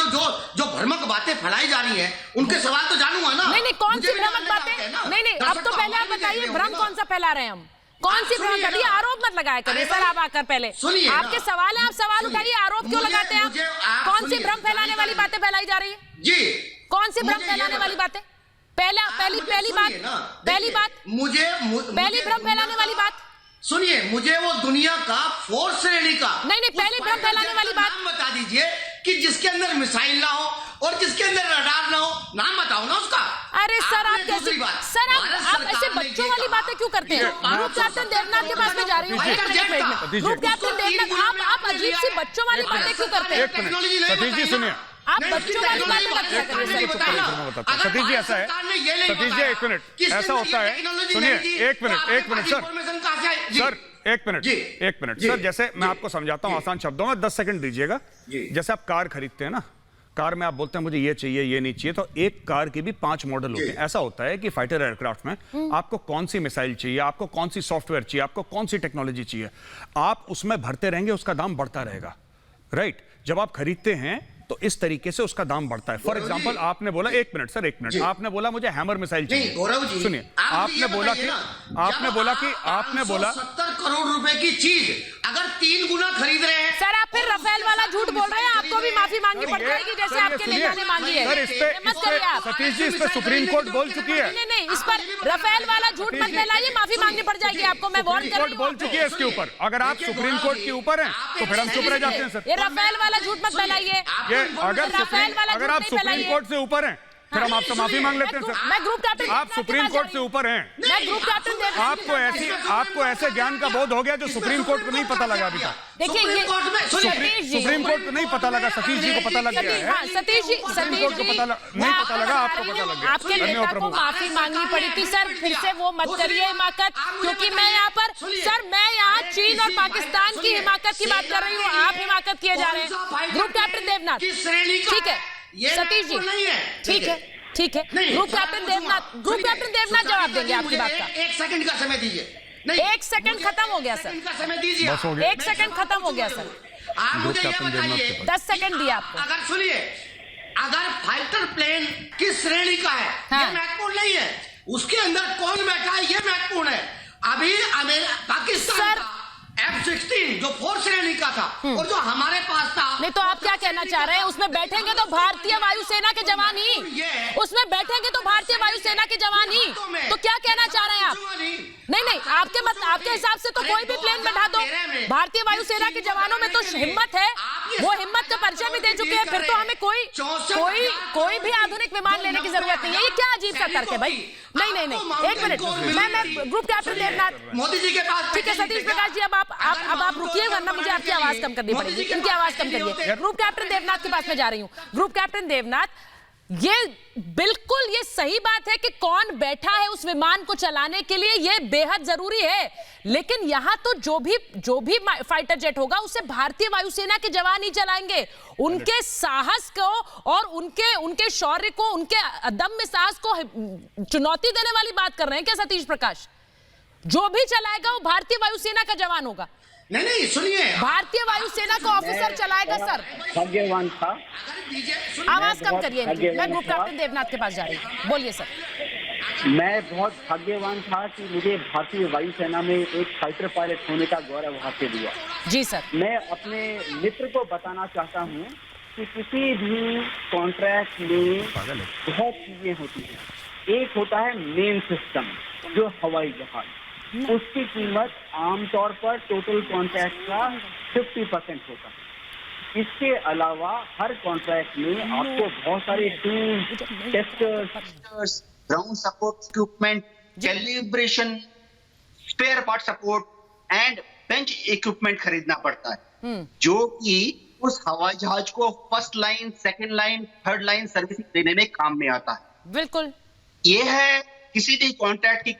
Speaker 9: जो भ्रमक बातें फैलाई जा रही हैं, उनके सवाल तो जानूंगा ना।
Speaker 1: नहीं, कौन सी भ्रमक बातें? नहीं, अब तो पहले आप बताइए, भ्रम कौन सा फैला रहे हैं हम? कौन सी भ्रम कर? आरोप मत लगाया करिए सर। आप आकर पहले आपके सवाल है, आप सवाल उठाइए, आरोप क्यों लगाते हैं आप? कौन सी भ्रम फैलाने वाली बातें फैलाई जा रही है
Speaker 9: जी?
Speaker 1: कौन सी भ्रम फैलाने वाली बातें? पहली भ्रम फैलाने वाली बात
Speaker 9: सुनिए। मुझे वो दुनिया का फोर्स श्रेणी का
Speaker 1: नहीं, पहली भ्रम फैलाने वाली बात
Speaker 9: बता दीजिए कि जिसके अंदर मिसाइल ना हो और जिसके अंदर रडार ना हो, नाम बताओ ना उसका।
Speaker 1: अरे सर, आप कैसे सर आप ऐसे बच्चों वाली बातें क्यों करते हैं? ग्रुप कैप्टन देवनाथ के पास में जा रही हूँ। ग्रुप कैप्टन देवनाथ, आप अजीब सी बच्चों वाली बातें क्यों करते हैं?
Speaker 5: सतीश जी सुनिए,
Speaker 1: आप बच्चों वाली बातें करते हैं।
Speaker 5: सतीश जी ऐसा है, सतीश जी 1 मिनट, ऐसा होता है। सुनिए, 1 मिनट सर, 1 मिनट सर। जैसे मैं आपको समझाता हूँ आसान शब्दों में, 10 सेकंड दीजिएगा। जैसे आप कार खरीदते हैं ना, कार में आप बोलते हैं मुझे ये चाहिए, ये नहीं चाहिए, तो एक कार के भी 5 मॉडल होते हैं। ऐसा होता है कि फाइटर एयरक्राफ्ट में आपको कौन सी मिसाइल चाहिए, आपको कौन सी सॉफ्टवेयर चाहिए, आपको कौन सी टेक्नोलॉजी चाहिए, आप उसमें भरते रहेंगे, उसका दाम बढ़ता रहेगा। राइट? जब आप खरीदते हैं तो इस तरीके से उसका दाम बढ़ता है। फॉर एग्जांपल, आपने बोला 1 मिनट सर, 1 मिनट, आपने बोला मुझे हैमर मिसाइल चाहिए। सुनिए, आपने बोला कि
Speaker 9: 70 करोड़ रुपए की चीज अगर 3 गुना खरीद रहे हैं।
Speaker 1: सर, आप फिर रफेल वाला झूठ बोल रहे हैं। आपको भी माफी मांगनी पड़ जाएगी जैसे आपके नेता ने मांगी है।
Speaker 5: सर, इस पे सतीश जी, इस पे सुप्रीम कोर्ट बोल चुकी है।
Speaker 1: नहीं, इस पर रफेल वाला झूठ मत फैलाइए, माफी मांगनी पड़ जाएगी आपको। मैं वार्न कर रही हूं,
Speaker 5: बोल चुकी है इसके ऊपर। अगर आप सुप्रीम कोर्ट के ऊपर हैं तो फिर हम चुप रह जाते हैं सर।
Speaker 1: ये रफेल वाला झूठ मत फैलाइए।
Speaker 5: अगर आप सुप्रीम कोर्ट से ऊपर हैं फिर हम आपसे माफी मांग लेते हैं सर।
Speaker 1: मैं ग्रुप कैप्टन
Speaker 5: आप सुप्रीम कोर्ट से ऊपर हैं।
Speaker 1: मैं ग्रुप कैप्टन
Speaker 5: आपको ऐसे ज्ञान का बोध हो गया जो सुप्रीम कोर्ट को नहीं पता लगा अभी तक।
Speaker 1: देखिए ये
Speaker 5: सुप्रीम कोर्ट को नहीं पता लगा, सतीश जी को पता लग गया है।
Speaker 1: सतीश जी
Speaker 5: नहीं पता लगा, आपको पता लग गया।
Speaker 1: आपके नेता को माफी मांगनी पड़ी थी सर, फिर से वो मत करिए हिमाकत, क्योंकि मैं यहाँ पर सर मैं यहाँ चीन और पाकिस्तान की हिमाकत की बात कर रही हूँ, आप हिमाकत किए जा रहे हैं। ग्रुप कैप्टन देवनाथ ठीक है, सतीश जी ठीक है ठीक है, ग्रुप कैप्टन देवनाथ जवाब देंगे आपकी बात का।
Speaker 9: 1 सेकंड का समय दीजिए।
Speaker 1: 1 सेकंड खत्म हो गया सर,
Speaker 9: का समय दीजिए।
Speaker 5: बस हो गया।
Speaker 1: 1 सेकंड खत्म हो गया सर,
Speaker 9: आप मुझे ये बताइए,
Speaker 1: 10 सेकंड दिया आपको।
Speaker 9: अगर सुनिए, अगर फाइटर प्लेन किस श्रेणी का है
Speaker 1: हाँ।
Speaker 9: ये महत्वपूर्ण नहीं है, उसके अंदर कौन बैठा है ये महत्वपूर्ण है। अभी पाकिस्तान का F-16 जो 4 श्रेणी का था और जो हमारे पास था।
Speaker 1: नहीं तो आप क्या कहना चाह रहे हैं, उसमें बैठेंगे तो भारतीय वायुसेना के जवान ही, उसमें बैठेंगे तो भारतीय वायुसेना के जवान ही, तो क्या कहना चाह रहे हैं आप? नहीं आपके हिसाब से तो कोई भी प्लेन बैठा दो, भारतीय वायुसेना के जवानों में तो हिम्मत है, वो हिम्मत का परिचय भी दे चुके हैं, फिर तो हमें कोई भी आधुनिक विमान लेने की जरूरत नहीं है। ये क्या अजीब सा तर्क है भाई? नहीं 1 मिनट, मैं ग्रुप कैप्टन देवनाथ
Speaker 9: मोदी जी के पास।
Speaker 1: ठीक है सतीश प्रकाश जी, अब आप रुकिए, वरना मुझे आपकी आवाज कम करनी पड़ेगी, इनकी आवाज कम करिए। ग्रुप कैप्टन देवनाथ के पास में जा रही हूँ। ग्रुप कैप्टन देवनाथ, ये बिल्कुल ये सही बात है कि कौन बैठा है उस विमान को चलाने के लिए, ये बेहद जरूरी है, लेकिन यहां तो जो भी फाइटर जेट होगा उसे भारतीय वायुसेना के जवान ही चलाएंगे। उनके साहस को और उनके शौर्य को, उनके अदम्य साहस को चुनौती देने वाली बात कर रहे हैं क्या सतीश प्रकाश? जो भी चलाएगा वो भारतीय वायुसेना का जवान होगा।
Speaker 9: नहीं सुनिए, भारतीय
Speaker 1: वायुसेना का ऑफिसर चलाएगा सर।
Speaker 10: भाग्यवान था।
Speaker 1: आवाज कम करिए, मैं ग्रुप कैप्टन देवनाथ के पास जा रही हूँ, बोलिए सर।
Speaker 10: मैं बहुत भाग्यवान था कि मुझे भारतीय वायुसेना में एक फाइटर पायलट होने का गौरव हासिल हुआ।
Speaker 1: जी सर।
Speaker 10: मैं अपने मित्र को बताना चाहता हूँ कि किसी भी कॉन्ट्रैक्ट में बहुत चीजें होती हैं। एक होता है मेन सिस्टम जो हवाई जहाज, उसकी कीमत आमतौर पर टोटल कॉन्ट्रैक्ट का 50% होता है। इसके अलावा हर कॉन्ट्रैक्ट में आपको बहुत सारे tools, testers,
Speaker 9: ground support equipment, calibration, spare part support and bench equipment खरीदना पड़ता है, जो कि उस हवाई जहाज को first line, second line, third line servicing देने में काम में आता है।
Speaker 1: बिल्कुल,
Speaker 9: ये है किसी भी कॉन्ट्रैक्ट की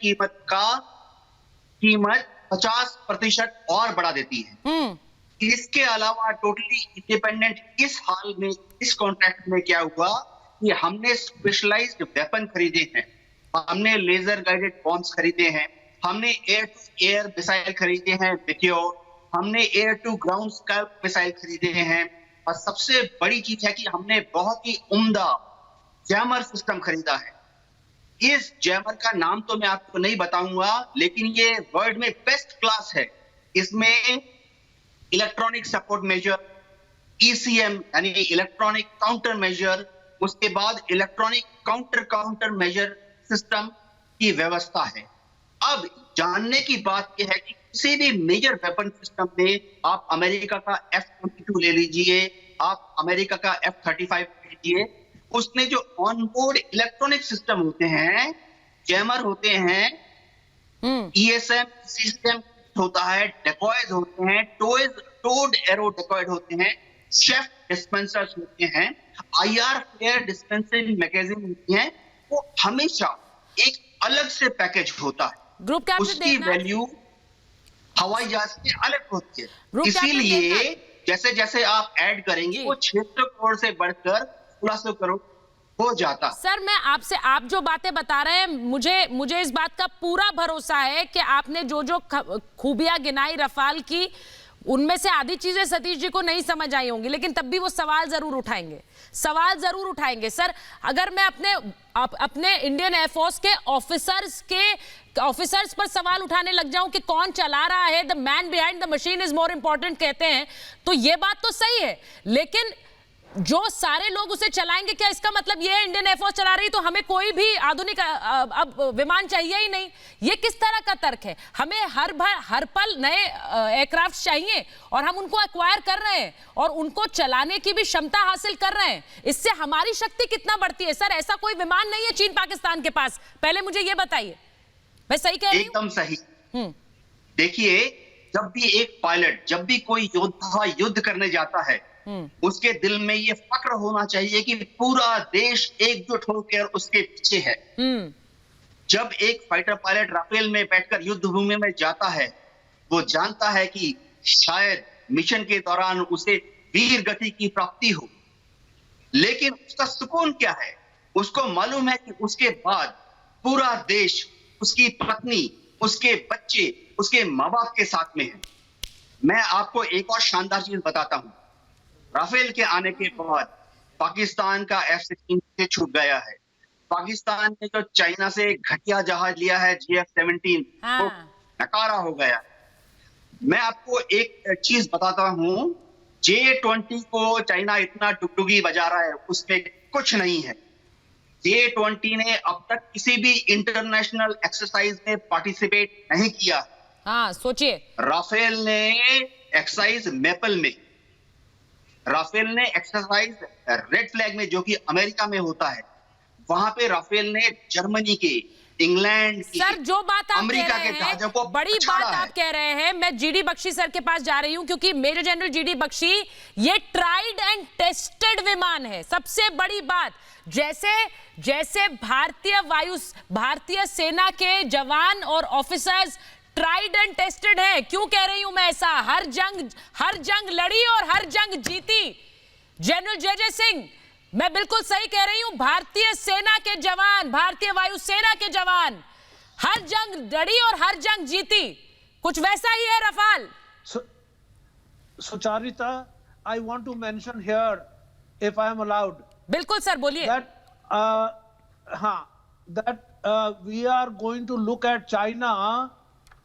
Speaker 9: कीमत 50% और बढ़ा देती है। इसके अलावा टोटली इंडिपेंडेंट इस हाल में, इस कॉन्ट्रैक्ट में क्या हुआ कि हमने स्पेशलाइज्ड वेपन खरीदे हैं, हमने लेजर गाइडेड बॉम्ब्स खरीदे हैं, हमने एयर टू एयर मिसाइल खरीदे हैं मेटियोर, हमने air to ground SCALP missile खरीदे हैं, और सबसे बड़ी चीज है कि हमने बहुत ही उम्दा जैमर सिस्टम खरीदा है। इस जैमर का नाम तो मैं आपको नहीं बताऊंगा, लेकिन ये वर्ल्ड में बेस्ट क्लास है। इसमें इलेक्ट्रॉनिक सपोर्ट मेजर, ECM यानी इलेक्ट्रॉनिक काउंटर मेजर, उसके बाद इलेक्ट्रॉनिक काउंटर मेजर सिस्टम की व्यवस्था है। अब जानने की बात यह है कि किसी भी मेजर वेपन सिस्टम में आप अमेरिका का F-22 ले लीजिए, आप अमेरिका का F-35 ले लीजिए, उसमें जो ऑनबोर्ड इलेक्ट्रॉनिक सिस्टम होते हैं, जैमर होते हैं, ESM सिस्टम होता है, डेकॉयज होते हैं, टोड एरो डेकॉयड होते हैं, शेफ डिस्पेंसर्स होते हैं, IR फ्लेयर डिस्पेंसिंग मैगजीन होती हैं, वो हमेशा एक अलग से पैकेज होता है।
Speaker 1: ग्रुप कैप्टन
Speaker 9: उसकी वैल्यू हवाई जहाज से अलग होती है। इसीलिए जैसे जैसे आप ऐड करेंगे वो 600 करोड़ से बढ़कर 1600 करोड़ हो जाता।
Speaker 1: सर मैं आपसे, आप जो बातें बता रहे हैं, मुझे इस बात का पूरा भरोसा है कि आपने जो खूबियां गिनाई रफाल की, उनमें से आधी चीजें सतीश जी को नहीं समझ आई होंगी, लेकिन तब भी वो सवाल जरूर उठाएंगे। सर अगर मैं अपने इंडियन एयरफोर्स के ऑफिसर्स पर सवाल उठाने लग जाऊं कि कौन चला रहा है, the man behind the machine is more important कहते हैं, तो ये बात तो सही है, लेकिन जो सारे लोग उसे चलाएंगे, क्या इसका मतलब ये है इंडियन एयरफोर्स चला रही तो हमें कोई भी आधुनिक अब विमान चाहिए ही नहीं? ये किस तरह का तर्क है? हमें हर पल नए एयरक्राफ्ट चाहिए और हम उनको एक्वायर कर रहे हैं और उनको चलाने की भी क्षमता हासिल कर रहे हैं। इससे हमारी शक्ति कितना बढ़ती है? सर, ऐसा कोई विमान नहीं है चीन पाकिस्तान के पास, पहले मुझे ये बताइए, मैं सही कह रही हूं?
Speaker 11: एकदम सही। देखिए, जब भी एक पायलट, जब भी कोई योद्धा युद्ध करने जाता है, उसके दिल में ये फक्र होना चाहिए कि पूरा देश एकजुट होकर उसके पीछे है। जब एक फाइटर पायलट राफेल में बैठकर युद्ध भूमि में जाता है, वो जानता है कि शायद मिशन के दौरान उसे वीर गति की प्राप्ति हो, लेकिन उसका सुकून क्या है? उसको मालूम है कि उसके बाद पूरा देश, उसकी पत्नी, उसके बच्चे, उसके माँ बाप के साथ में है। मैं आपको एक और शानदार चीज बताता हूं। राफेल के आने के बाद पाकिस्तान का F-16 से छूट गया है। पाकिस्तान ने जो चाइना से घटिया जहाज लिया है GF-17, वो नकारा हो गया। मैं आपको एक चीज बताता हूं, J-20 को चाइना इतना डुगडुगी बजा रहा है, उसमें कुछ नहीं है। J-20 ने अब तक किसी भी इंटरनेशनल एक्सरसाइज में पार्टिसिपेट नहीं किया।
Speaker 1: हाँ, सोचिए,
Speaker 11: राफेल ने एक्सरसाइज मेपल में, राफेल ने एक्सरसाइज रेड फ्लैग में, जो कि अमेरिका में होता है, वहां पे राफेल ने जर्मनी के, इंग्लैंड के,
Speaker 1: सर जो बात आप
Speaker 11: अमेरिका
Speaker 1: कह
Speaker 11: के
Speaker 1: रहे
Speaker 11: जहाजों
Speaker 1: हैं,
Speaker 11: को
Speaker 1: बड़ी बात आप कह रहे हैं। मैं जीडी बख्शी सर के पास जा रही हूं क्योंकि मेजर जनरल जीडी बख्शी, ये ट्राइड एंड टेस्टेड विमान है। सबसे बड़ी बात, जैसे भारतीय सेना के जवान और ऑफिसर्स ट्राइड एंड टेस्टेड है। क्यों कह रही हूं मैं ऐसा? हर जंग लड़ी और हर जंग जीती। जनरल जे सिंह, मैं बिल्कुल सही कह रही हूं, भारतीय सेना के जवान, भारतीय वायुसेना के जवान हर जंग लड़ी और हर जंग जीती। कुछ वैसा ही है Rafale.
Speaker 3: Sucharita, I want to mention here, if I am allowed.
Speaker 1: बिल्कुल सर, बोलिए।
Speaker 3: that we are going to look at China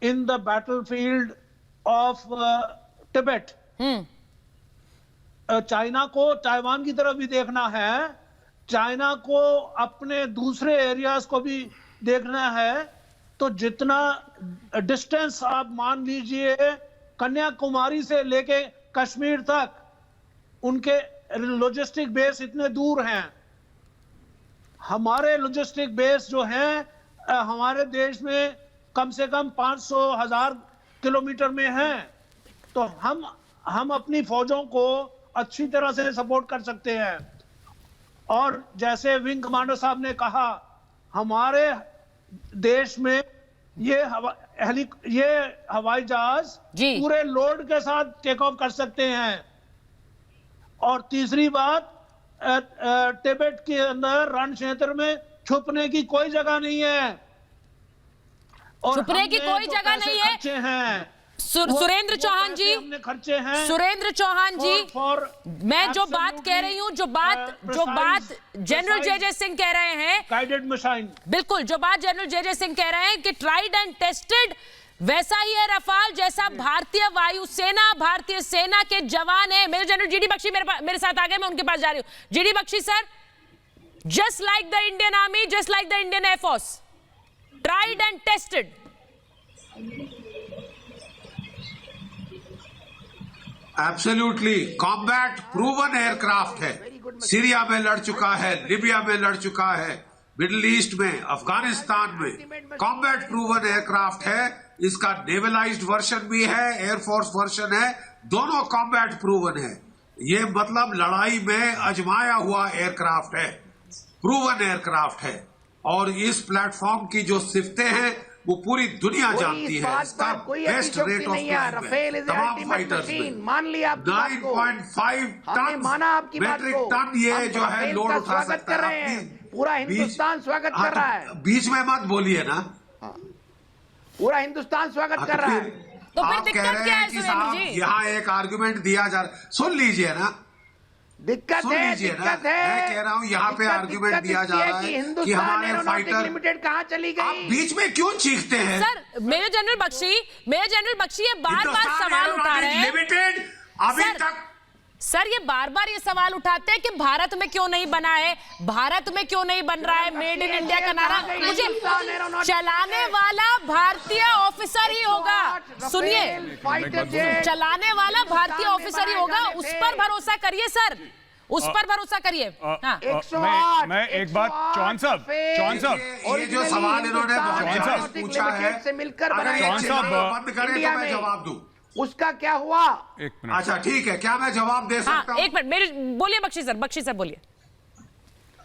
Speaker 3: in the battlefield of Tibet. China को ताइवान की तरफ भी देखना है, चाइना को अपने दूसरे एरियाज को भी देखना है। तो जितना डिस्टेंस आप मान लीजिए, कन्याकुमारी से लेके कश्मीर तक उनके लॉजिस्टिक बेस इतने दूर हैं। हमारे लॉजिस्टिक बेस जो हैं हमारे देश में कम से कम 500,000 किलोमीटर में हैं। तो हम अपनी फौजों को अच्छी तरह से सपोर्ट कर सकते हैं। और जैसे विंग कमांडर साहब ने कहा, हमारे देश में ये हवाई जहाज पूरे लोड के साथ टेक ऑफ कर सकते हैं। और तीसरी बात, तिब्बत के अंदर रण क्षेत्र में छुपने की कोई जगह नहीं है। और
Speaker 1: छुपने की कोई जगह नहीं है। सुरेंद्र चौहान जी,
Speaker 3: खर्चे हैं।
Speaker 1: सुरेंद्र चौहान जी, मैं जो बात कह रही हूं, जो बात जनरल जे सिंह कह रहे हैं,
Speaker 3: गाइडेड मिसाइल,
Speaker 1: बिल्कुल जो बात जनरल जे सिंह कह रहे हैं कि ट्राइड एंड टेस्टेड, वैसा ही है रफाल जैसा भारतीय वायुसेना, भारतीय सेना के जवान है। मेरे जनरल जीडी बख्शी मेरे साथ आ गए, मैं उनके पास जा रही हूं। GD Bakshi sir, just like the Indian army, just like the Indian air force, tried and tested.
Speaker 6: Absolutely combat proven aircraft है। सीरिया में लड़ चुका है, लिबिया में लड़ चुका है, मिडिल ईस्ट में, अफगानिस्तान में कॉम्बैट प्रूवन एयरक्राफ्ट है। इसका नेवलाइज्ड वर्जन भी है, एयरफोर्स वर्जन है, दोनों कॉम्बैट प्रूवन है। ये मतलब लड़ाई में आजमाया हुआ एयरक्राफ्ट है, प्रूवन एयरक्राफ्ट है। और इस प्लेटफॉर्म की जो सिफ्तें हैं वो पूरी दुनिया जानती है। इसका बेस्ट रेट ऑफ तमाम फाइटर्स में
Speaker 7: मान लिया
Speaker 6: 9.5 टन मेट्रिक टन ये जो है लोड उठा सकता है।
Speaker 7: पूरा हिंदुस्तान स्वागत कर रहा है।
Speaker 6: बीच में मत बोलिए ना,
Speaker 7: पूरा हिंदुस्तान स्वागत कर रहा है।
Speaker 1: तो
Speaker 6: आप कह रहे हैं कि साहब यहाँ एक आर्गुमेंट दिया जा रहा, सुन लीजिए ना,
Speaker 7: दिक्कत है।
Speaker 6: मैं कह रहा हूँ यहाँ पे आर्गुमेंट दिया जा रहा है कि हमारे फाइटर
Speaker 7: लिमिटेड कहाँ चली गई।
Speaker 6: आप बीच में क्यों चीखते हैं?
Speaker 1: सर, मेजर जनरल बख्शी ये बार-बार सवाल उठा रहे हैं।
Speaker 6: लिमिटेड अभी तक
Speaker 1: सर, ये ये बार बार ये सवाल उठाते हैं कि भारत में क्यों नहीं बना है, भारत में क्यों नहीं बन रहा है, मेड इन इंडिया का नारा। मुझे चलाने वाला भारतीय ऑफिसर ही होगा, सुनिए, चलाने वाला भारतीय ऑफिसर ही होगा, उस पर भरोसा करिए सर, उस पर भरोसा करिए। हाँ।
Speaker 5: मैं एक बात चौहान साहब,
Speaker 6: ये जो सवाल इन्होंने पूछा है,
Speaker 7: से मिलकर
Speaker 6: चौहान साहब बंद करें तो मैं जवाब दूं,
Speaker 7: उसका क्या हुआ?
Speaker 5: एक मिनट।
Speaker 6: अच्छा ठीक है, क्या मैं जवाब दे सकता हूं?
Speaker 1: एक मिनट, मेरे बोलिए बख्शी सर बोलिए।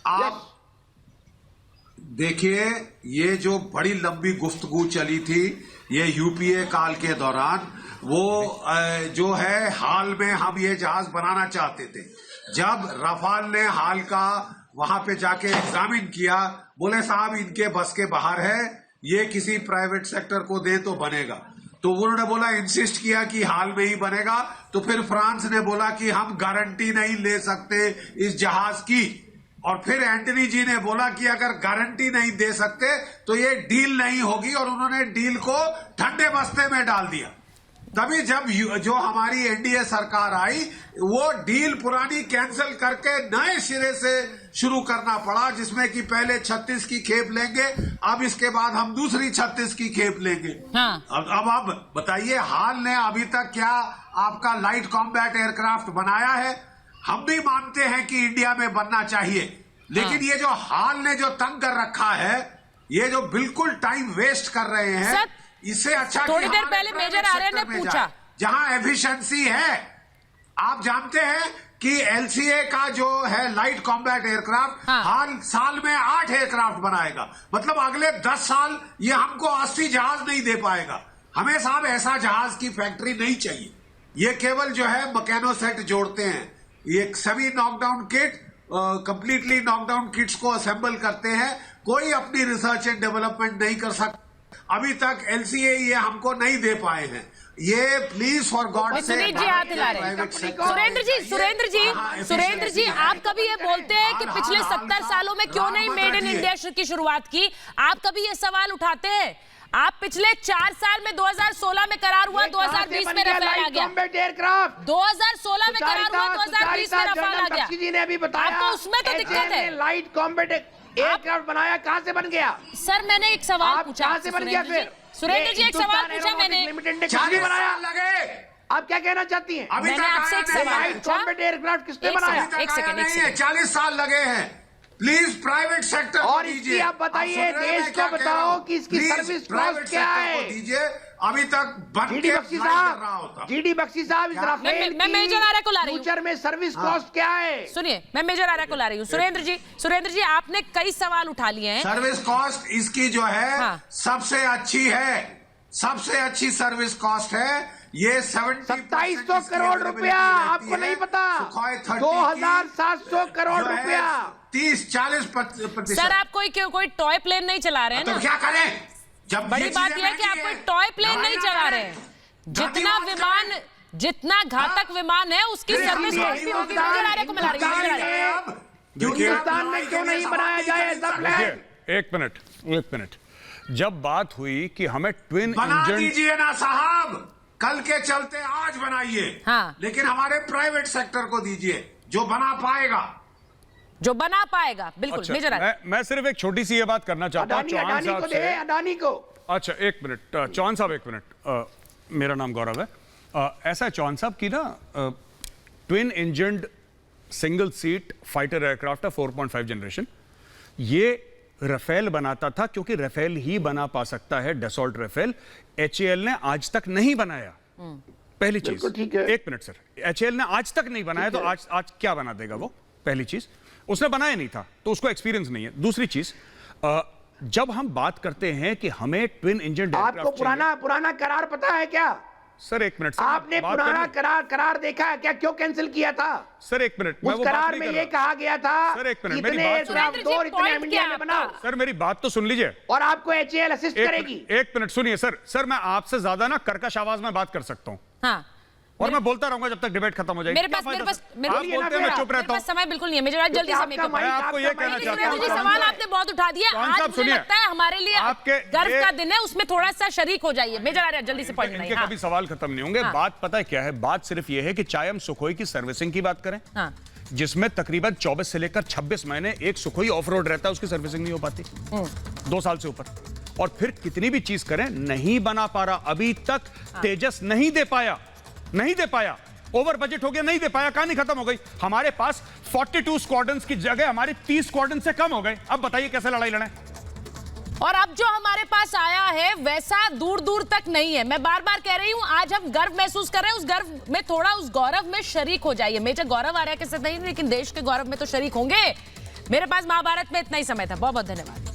Speaker 6: आप देखिए, ये जो बड़ी लंबी गुफ्तगू चली थी ये यूपीए काल के दौरान, वो जो है हाल में हम ये जहाज बनाना चाहते थे। जब रफाल ने हाल का वहां पे जाके एग्जामिन किया, बोले साहब इनके बस के बाहर है, ये किसी प्राइवेट सेक्टर को दे तो बनेगा। तो उन्होंने बोला, इंसिस्ट किया कि हाल में ही बनेगा। तो फिर फ्रांस ने बोला कि हम गारंटी नहीं ले सकते इस जहाज की, और फिर एंटनी जी ने बोला कि अगर गारंटी नहीं दे सकते तो ये डील नहीं होगी, और उन्होंने डील को ठंडे बस्ते में डाल दिया। तभी जब जो हमारी एनडीए सरकार आई, वो डील पुरानी कैंसिल करके नए सिरे से शुरू करना पड़ा, जिसमें कि पहले 36 की खेप लेंगे, अब इसके बाद हम दूसरी 36 की खेप लेंगे।
Speaker 1: हाँ।
Speaker 6: अब आप बताइए, हाल ने अभी तक क्या आपका लाइट कॉम्बैट एयरक्राफ्ट बनाया है? हम भी मानते हैं कि इंडिया में बनना चाहिए, लेकिन ये जो हाल ने जो तंग कर रखा है, ये जो बिल्कुल टाइम वेस्ट कर रहे हैं, इससे अच्छा
Speaker 1: थोड़ी देर पहले मेजर आर्य ने पूछा,
Speaker 6: जहां एफिशिएंसी है। आप जानते हैं कि एलसीए का जो है लाइट कॉम्बैट एयरक्राफ्ट, हाल साल में 8 एयरक्राफ्ट बनाएगा, मतलब अगले 10 साल ये हमको 80 जहाज नहीं दे पाएगा। हमें साहब ऐसा जहाज की फैक्ट्री नहीं चाहिए। ये केवल जो है मकैनो सेट जोड़ते हैं, ये सभी knockdown kit, completely knockdown kits को असेंबल करते हैं, कोई अपनी रिसर्च एंड डेवलपमेंट नहीं कर सकता। अभी तक एलसीए ये हमको नहीं दे पाए हैं। ये प्लीज फॉर गॉड से
Speaker 1: सुरेंद्र जी आप कभी ये बोलते हैं कि पिछले 70 सालों में क्यों नहीं मेड इन इंडिया की शुरुआत की? आप कभी ये सवाल उठाते हैं? आप पिछले 4 साल में 2016 में करार हुआ, 2020 में रफाल आ गया, 2016 में करार हुआ, 2020 में रफाल आ गया।
Speaker 7: जी ने अभी बताया,
Speaker 1: आपको उसमें तो दिक्कत है।
Speaker 7: लाइट कॉम्बैट एयरक्राफ्ट बनाया, कहां से बन गया?
Speaker 1: सर मैंने एक सवाल पूछा,
Speaker 7: कहां से बन गया? फिर
Speaker 1: सुरेंद्र जी एक सवाल पूछा मैंने,
Speaker 7: बनाया लगे। आप क्या कहना चाहती हैं?
Speaker 1: मैंने आपसे एक सवाल पूछा,
Speaker 7: कॉम्बैट एयरक्राफ्ट किसने बनाया?
Speaker 1: एक सेकंड,
Speaker 6: 40 साल लगे हैं। प्लीज प्राइवेट सेक्टर
Speaker 7: और इसकी आप बताइए, देश को बताओ कि इसकी सर्विस कॉस्ट क्या है?
Speaker 6: दीजिए, अभी तक
Speaker 7: जीडी बख्शी साहब, इस राफेल
Speaker 1: मैं मेजर आर्य को ला रही हूँ,
Speaker 7: फ्यूचर में सर्विस कॉस्ट क्या है?
Speaker 1: सुनिए, मैं मेजर आर्य को ला रही हूँ। सुरेंद्र जी आपने कई सवाल उठा लिए हैं।
Speaker 6: सर्विस कॉस्ट इसकी जो है सबसे अच्छी है, सबसे अच्छी सर्विस कॉस्ट है। ये
Speaker 7: 2700 करोड़ रुपया, आपको नहीं पता? 2700 करोड़ रुपया,
Speaker 6: 30-40%।
Speaker 1: सर आप कोई टॉय प्लेन नहीं चला रहे हैं ना?
Speaker 6: तो क्या करें? जब
Speaker 1: बड़ी बात यह है कि आप कोई टॉय प्लेन नहीं चला रहे हैं। जितना घातक विमान है उसकी सर्विस कॉस्ट भी होगी। मेजर आर्य को मिला रही हूँ।
Speaker 7: हिंदुस्तान में क्यों नहीं बनाया जाए ऐसा प्लान?
Speaker 5: एक मिनट, जब बात हुई कि हमें ट्विन
Speaker 6: बना
Speaker 5: इंजन,
Speaker 6: दीजिए ना साहब, कल के चलते आज बनाइए।
Speaker 1: हाँ।
Speaker 6: लेकिन हमारे प्राइवेट सेक्टर को दीजिए जो बना पाएगा, बिल्कुल।
Speaker 5: अच्छा,
Speaker 1: मेजर आर्य,
Speaker 5: मैं सिर्फ एक छोटी सी ये बात करना चाहता हूँ चौहान साहब से।
Speaker 7: अडानी को।
Speaker 5: अच्छा एक मिनट चौहान साहब, एक मिनट। मेरा नाम गौरव है। ऐसा है चौहान साहब की ना, twin engine single seat fighter aircraft है 4.5 जनरेशन। ये राफेल बनाता था क्योंकि राफेल ही बना पा सकता है, डसॉल्ट राफेल। एचएएल ने आज तक नहीं बनाया, पहली चीज। एक मिनट सर, एचएएल ने आज तक नहीं बनाया, तो आज क्या बना देगा वो? पहली चीज, उसने बनाया नहीं था तो उसको एक्सपीरियंस नहीं है। दूसरी चीज, जब हम बात करते हैं कि हमें ट्विन इंजन,
Speaker 7: आपको पुराना करार पता है क्या?
Speaker 5: सर एक मिनट,
Speaker 7: आपने पुराना करार देखा है क्या? क्यों कैंसिल किया था?
Speaker 5: सर एक मिनट,
Speaker 7: उस करार में ये कहा गया था,
Speaker 5: सर एक मिनट,
Speaker 7: इतने एयरक्राफ्ट दो, इतने इंडिया में बनाओ।
Speaker 5: सर मेरी बात तो सुन लीजिए,
Speaker 7: और आपको एचएएल असिस्ट करेगी।
Speaker 5: एक मिनट सुनिए सर, मैं आपसे ज्यादा ना कर्कश आवाज में बात कर सकता हूँ।
Speaker 1: हाँ,
Speaker 5: और मैं बोलता रहूंगा जब तक डिबेट खत्म हो जाएगी।
Speaker 1: मेरे पास
Speaker 5: चुप रहता हूं।
Speaker 1: समय बिल्कुल नहीं है मेजर राज, जल्दी से
Speaker 5: मैं आपको ये कहना चाहता हूं,
Speaker 1: सवाल आपने बहुत उठा दिया। आज मुझे लगता है हमारे लिए गर्व का दिन है, उसमें थोड़ा सा शरीक हो जाइए। मेजर राज जल्दी से पॉइंट
Speaker 5: इनके कभी सवाल खत्म नहीं होंगे। बात पता है क्या है? बात सिर्फ ये है कि चाहे हम सुखोई की सर्विसिंग की बात करें, जिसमें तकरीबन 24 से लेकर 26 महीने एक सुखोई ऑफ रोड रहता है, उसकी सर्विसिंग नहीं हो पाती 2 साल से ऊपर। और फिर कितनी भी चीज करें नहीं बना पा रहा। अभी तक तेजस नहीं दे पाया, ओवर बजट हो गया, नहीं दे पाया, कहानी खत्म हो गई। हमारे पास 42 स्क्वाड्रंस की जगह हमारी 30 स्क्वाड्रन से कम हो गए। अब बताइए कैसे लड़ाई लड़ें?
Speaker 1: और अब जो हमारे पास आया है वैसा दूर दूर तक नहीं है। मैं बार बार कह रही हूं, आज हम गर्व महसूस कर रहे हैं, उस गर्व में थोड़ा उस गौरव में शरीक हो जाइए। मेजर गौरव आ रहा है किसी नहीं, लेकिन देश के गौरव में तो शरीक होंगे। मेरे पास महाभारत में इतना ही समय था। बहुत बहुत धन्यवाद।